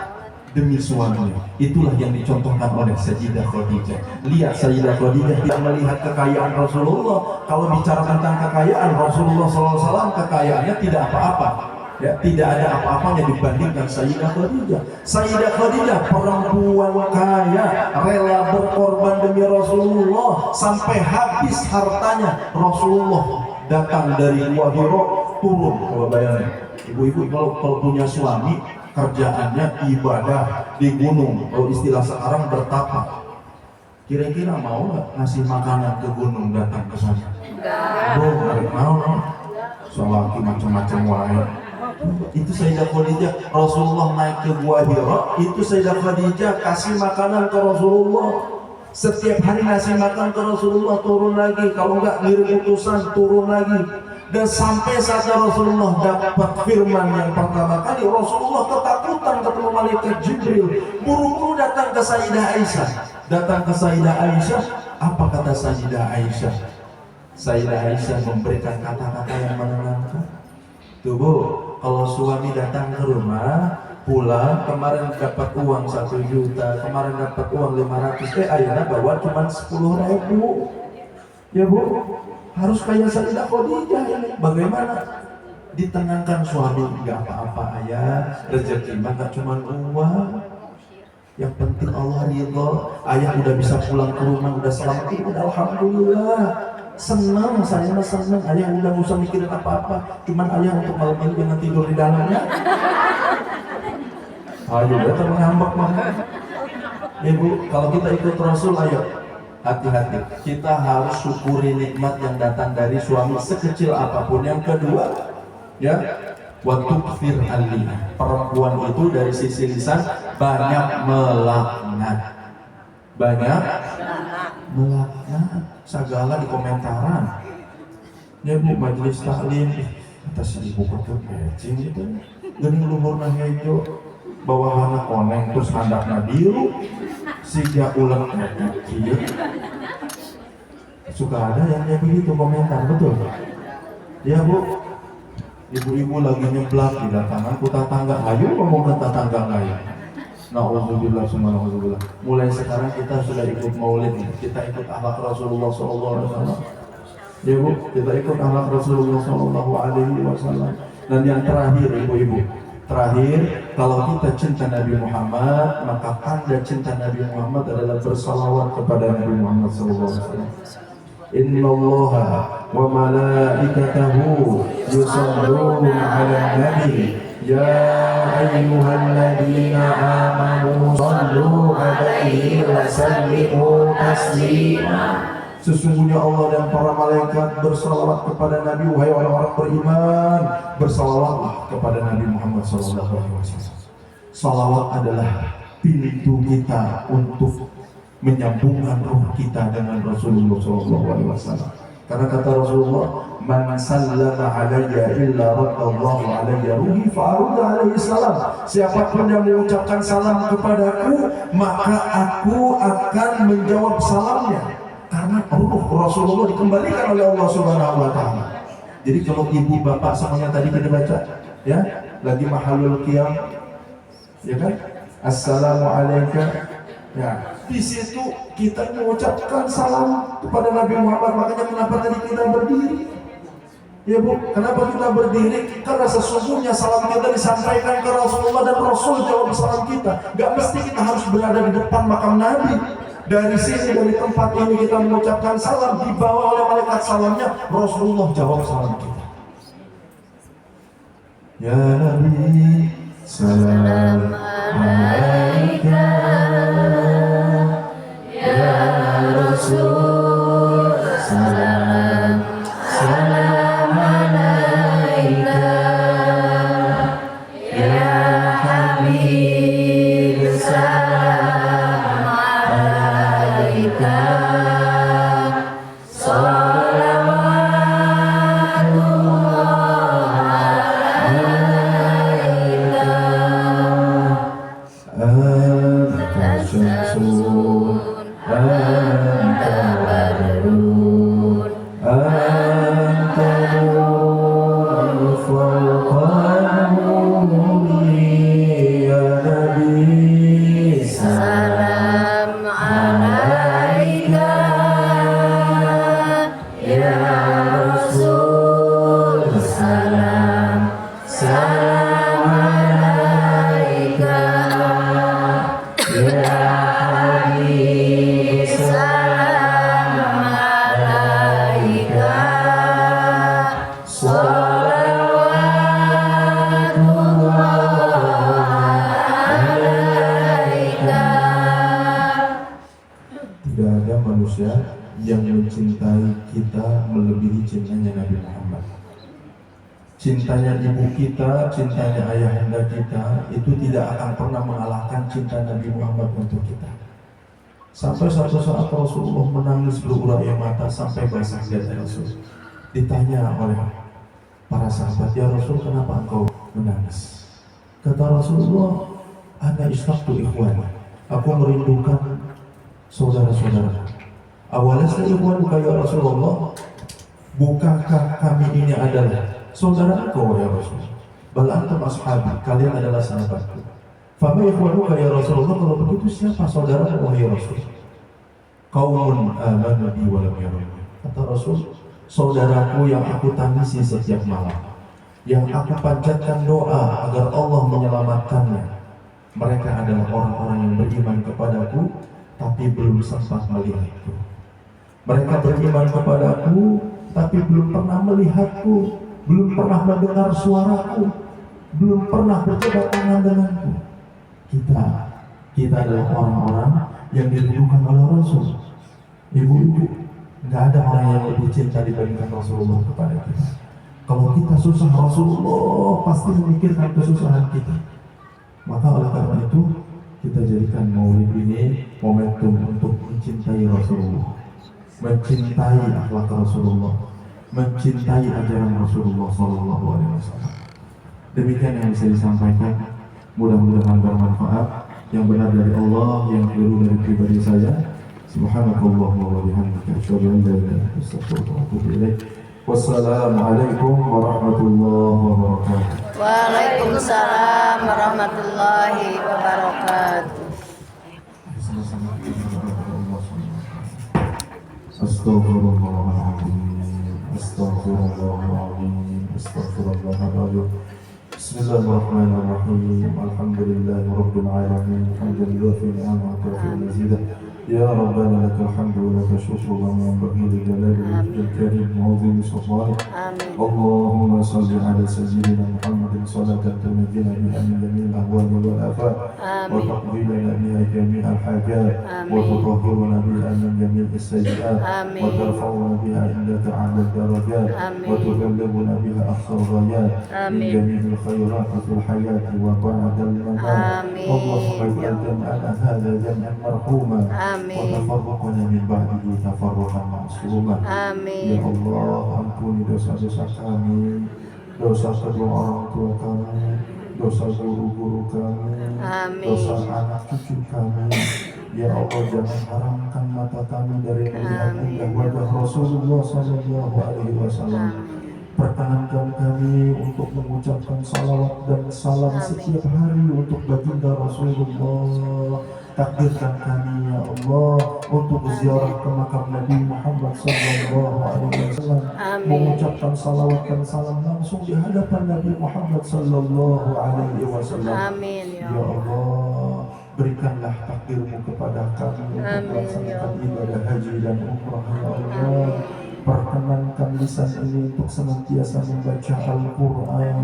demi suaminya. Itulah yang dicontohkan oleh Sayyidah Khadijah. Lihat Sayyidah Khadijah tidak melihat kekayaan Rasulullah. Kalau bicara tentang kekayaan, Rasulullah SAW kekayaannya tidak apa-apa. Ya, tidak ada apa-apanya dibandingkan Sayyidah Khadijah. Sayyidah Khadijah perempuan kaya, rela berkorban demi Rasulullah sampai habis hartanya. Rasulullah datang dari Gua Hira turun. Coba bayangin, ibu-ibu kalau punya suami kerjaannya ibadah di gunung, kalau istilah sekarang bertapa, kira-kira mau nggak ngasih makanan ke gunung datang ke sana? Enggak. Mau, soal macam-macam wae. Itu Sayyidah Khadijah, Rasulullah naik ke Gua Hira, itu Sayyidah Khadijah kasih makanan ke Rasulullah. Setiap hari ngasih makan ke Rasulullah, turun lagi, kalau enggak ngirim utusan turun lagi. Dan sampai saat Rasulullah dapat firman yang pertama kali, Rasulullah ketakutan ketemu malaikat Jibril, buru-buru datang ke Sayyidah Aisyah. Datang ke Sayyidah Aisyah, apa kata Sayyidah Aisyah? Sayyidah Aisyah memberikan kata-kata yang menenangkan. Tuh Bu, kalau suami datang ke rumah, pulang, kemarin dapat uang 1 juta, kemarin dapat uang 500, akhirnya bawa cuma 10.000. Ya Bu, harus kayak Sayyidah Khadijah ini. Bagaimana? Ditenangkan suami, nggak apa-apa ayah, rezeki mah nggak cuma uang. Yang penting Allah ridho. Ayah udah bisa pulang ke rumah, udah selamat, udah alhamdulillah. Senang, saya mah senang. Ayah udah nggak usah mikirin apa-apa. Cuman ayah untuk malam ini jangan tidur di dalamnya. Ayo datang ngambek mah. Ibu, kalau kita ikut Rasul, ayo hati-hati. Kita harus syukuri nikmat yang datang dari suami sekecil apapun. Yang kedua, ya, waktu tukfir aliyah. Perempuan itu dari sisi lisan banyak melaknat. Banyak melaknat. Segala di komentaran. Ya Bu, majelis taklim atas ibu kota becing gitu. Geuning luhurna hejo, bawahana koneng terus handakna biru. Siga ulang kieu. Suka ada yang kayak begitu komentar, betul? Ya Bu, ibu-ibu lagi nyeblak di datangan ku tetangga, ayo ngomong ke tetangga ayo. Na'udzubillah subhanallah. Mulai sekarang kita sudah ikut maulid, kita ikut akhlak Rasulullah SAW. Ya Bu, kita ikut akhlak Rasulullah SAW. Dan yang terakhir ibu-ibu, terakhir, kalau kita cinta Nabi Muhammad, maka tanda cinta Nabi Muhammad adalah bersalawat kepada Nabi Muhammad SAW. Inna Allaha wa malaikatahu yusalluna ala nabi ya ayyuhalladzina amanu sallu alaihi wa sallimu taslima. Sesungguhnya Allah dan para malaikat bersalawat kepada Nabi. Wahai orang-orang beriman, bersalawatlah kepada Nabi Muhammad SAW. Salawat adalah pintu kita untuk menyambungkan ruh kita dengan Rasulullah SAW. Karena kata Rasulullah, man sallama alayya illa raddallahu alayya ruhi fa'arudda alaihi salam. Siapapun yang mengucapkan salam kepadaku, maka aku akan menjawab salamnya. Karena ruh Rasulullah dikembalikan oleh Allah Subhanahu wa Ta'ala. Jadi kalau ibu bapak semuanya tadi kita baca, ya, lagi mahalul qiyam, ya kan? Assalamualaikum. Ya, di situ kita mengucapkan salam kepada Nabi Muhammad. Makanya kenapa tadi kita berdiri? Ya Bu, kenapa kita berdiri? Karena sesungguhnya salam kita disampaikan ke Rasulullah dan Rasul jawab salam kita. Gak mesti kita harus berada di depan makam Nabi. Dari sini, dari tempat ini kita mengucapkan salam, dibawa oleh malaikat salamnya, Rasulullah jawab salam kita. Ya Nabi salam alaika, Ya Rasul salam salam alaika, Ya Habib salam alaika, anta syamsun anta badrun anta nurun fawqa nuri, ya Nabi Salam alaika, ya Rasul salam salam alaika, ya Habib salam alaika, tidak ada manusia yang mencintai kita melebihi cintanya Nabi Muhammad. Cintanya ibu kita, cintanya ayahanda kita itu tidak akan pernah mengalahkan cinta Nabi Muhammad untuk kita. Sampai suatu saat Rasulullah menangis berurai air mata sampai basah dada Rasul. Ditanya oleh para sahabat, ya Rasul, kenapa engkau menangis? Kata Rasulullah, ana ishtaqtu ikhwani, aku merindukan saudara-saudara. Awalasna ikhwanuka ya Rasulullah, bukankah kami ini adalah saudara engkau ya Rasul? Bal antum ashabi, kalian adalah sahabatku. Fama ikhwanuka ya Rasulullah, kalau begitu siapa saudaramu ya Rasul? Qaumun amanu bi wa lam yaruni. Kata Rasul, saudaraku yang aku tangisi setiap malam, yang aku panjatkan doa agar Allah menyelamatkannya. Mereka adalah orang-orang yang beriman kepadaku tapi belum sempat melihatku. Mereka beriman kepadaku tapi belum pernah melihatku, belum pernah mendengar suaraku, belum pernah berjabat tangan denganku. Kita adalah orang-orang yang dirindukan oleh Rasul. Ibu-ibu, nggak ada orang yang lebih cinta dibandingkan Rasulullah kepada kita. Kalau kita susah, Rasulullah pasti memikirkan kesusahan kita. Maka oleh karena itu, kita jadikan Maulid ini momentum untuk mencintai Rasulullah, mencintai akhlak Rasulullah, mencintai ajaran Rasulullah Sallallahu Alaihi Wasallam. Demikian yang bisa disampaikan. Mudah-mudahan bermanfaat. Yang benar dari Allah, yang keliru dari pribadi saya. Subhanakallahumma wa bihamdika, asyhadu an la ilaha illa anta, astaghfiruka wa atubu ilaik. Wassalamualaikum warahmatullahi wabarakatuh. Waalaikumsalam warahmatullahi wabarakatuh. Astaghfirullahaladzim, astaghfirullahaladzim, astaghfirullahaladzim. Bismillahirrahmanirrahim. Alhamdulillahi rabbil alamin. Hamdan yuwafi ni'amahu wa yukafi mazidah. Ya Rabbana lakal hamdu wa lakal syukru wa ma yanbaghi li jalali wajhikal karim wa 'azimi sultanik. Amin. Allahumma salli ala sayyidina Muhammadin salatan tunajjina biha min jami'il ahwali wal afat wa taqdi lana biha jami'al hajat wa tutahhiruna biha min jami'is sayyi'at wa tarfa'una biha indaka 'ala darajat wa tuballighuna biha aqsal ghayat min jami'il khairat fil hayati wa ba'dal mamat. Allahumma ij'al jam'ana hadha jam'an marhuma wa tafarraqana min ba'dihi tafarruqan ma'suma. Ya Allah, ampuni dosa-dosa kami, dosa kedua orang tua kami, dosa guru-guru kami, dosa anak cucu kami. Ya Allah, jangan haramkan mata kami dari melihat indah wajah Rasulullah Sallallahu Alaihi Wasallam. Perkenankan kami untuk mengucapkan salawat dan salam setiap hari untuk baginda Rasulullah. Takdirkan kami ya Allah untuk ziarah ke makam Nabi Muhammad Sallallahu Alaihi Wasallam, mengucapkan salawat dan salam langsung di hadapan Nabi Muhammad Sallallahu Alaihi Wasallam. Ya Allah, berikanlah takdirmu kepada kami untuk melaksanakan ibadah haji dan umrah ya Allah. perkenankan lisan ini untuk senantiasa membaca Al-Quran,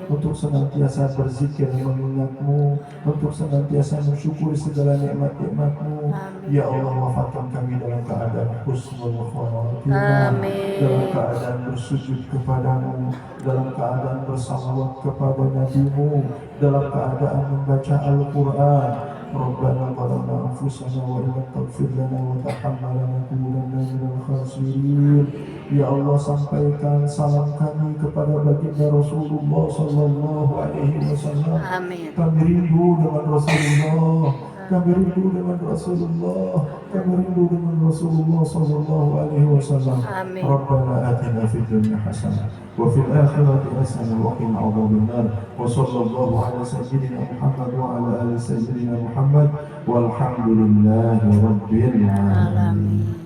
untuk senantiasa berzikir mengingatmu, untuk senantiasa mensyukuri segala nikmat-nikmatmu. Ya Allah, wafatkan kami dalam keadaan husnul khatimah, dalam keadaan bersujud kepadamu, dalam keadaan bersalawat kepada nabimu, dalam keadaan membaca Al-Quran. Rabbana zalamna anfusana wa illam taghfir lana wa tarhamna lanakunanna minal khasirin. Ya Allah, sampaikan salam kami kepada baginda Rasulullah sallallahu alaihi wasallam. Amin. Kami rindu dengan Rasulullah. Kami rindu dengan Rasulullah. Kami rindu dengan Rasulullah sallallahu alaihi wasallam. Amin. Rabbana atina fid dunya hasanah wa fil akhirati hasanah wa qina adzabannar. Wa sallallahu ala sayyidina Muhammad wa ala ali sayyidina Muhammad walhamdulillahi rabbil alamin.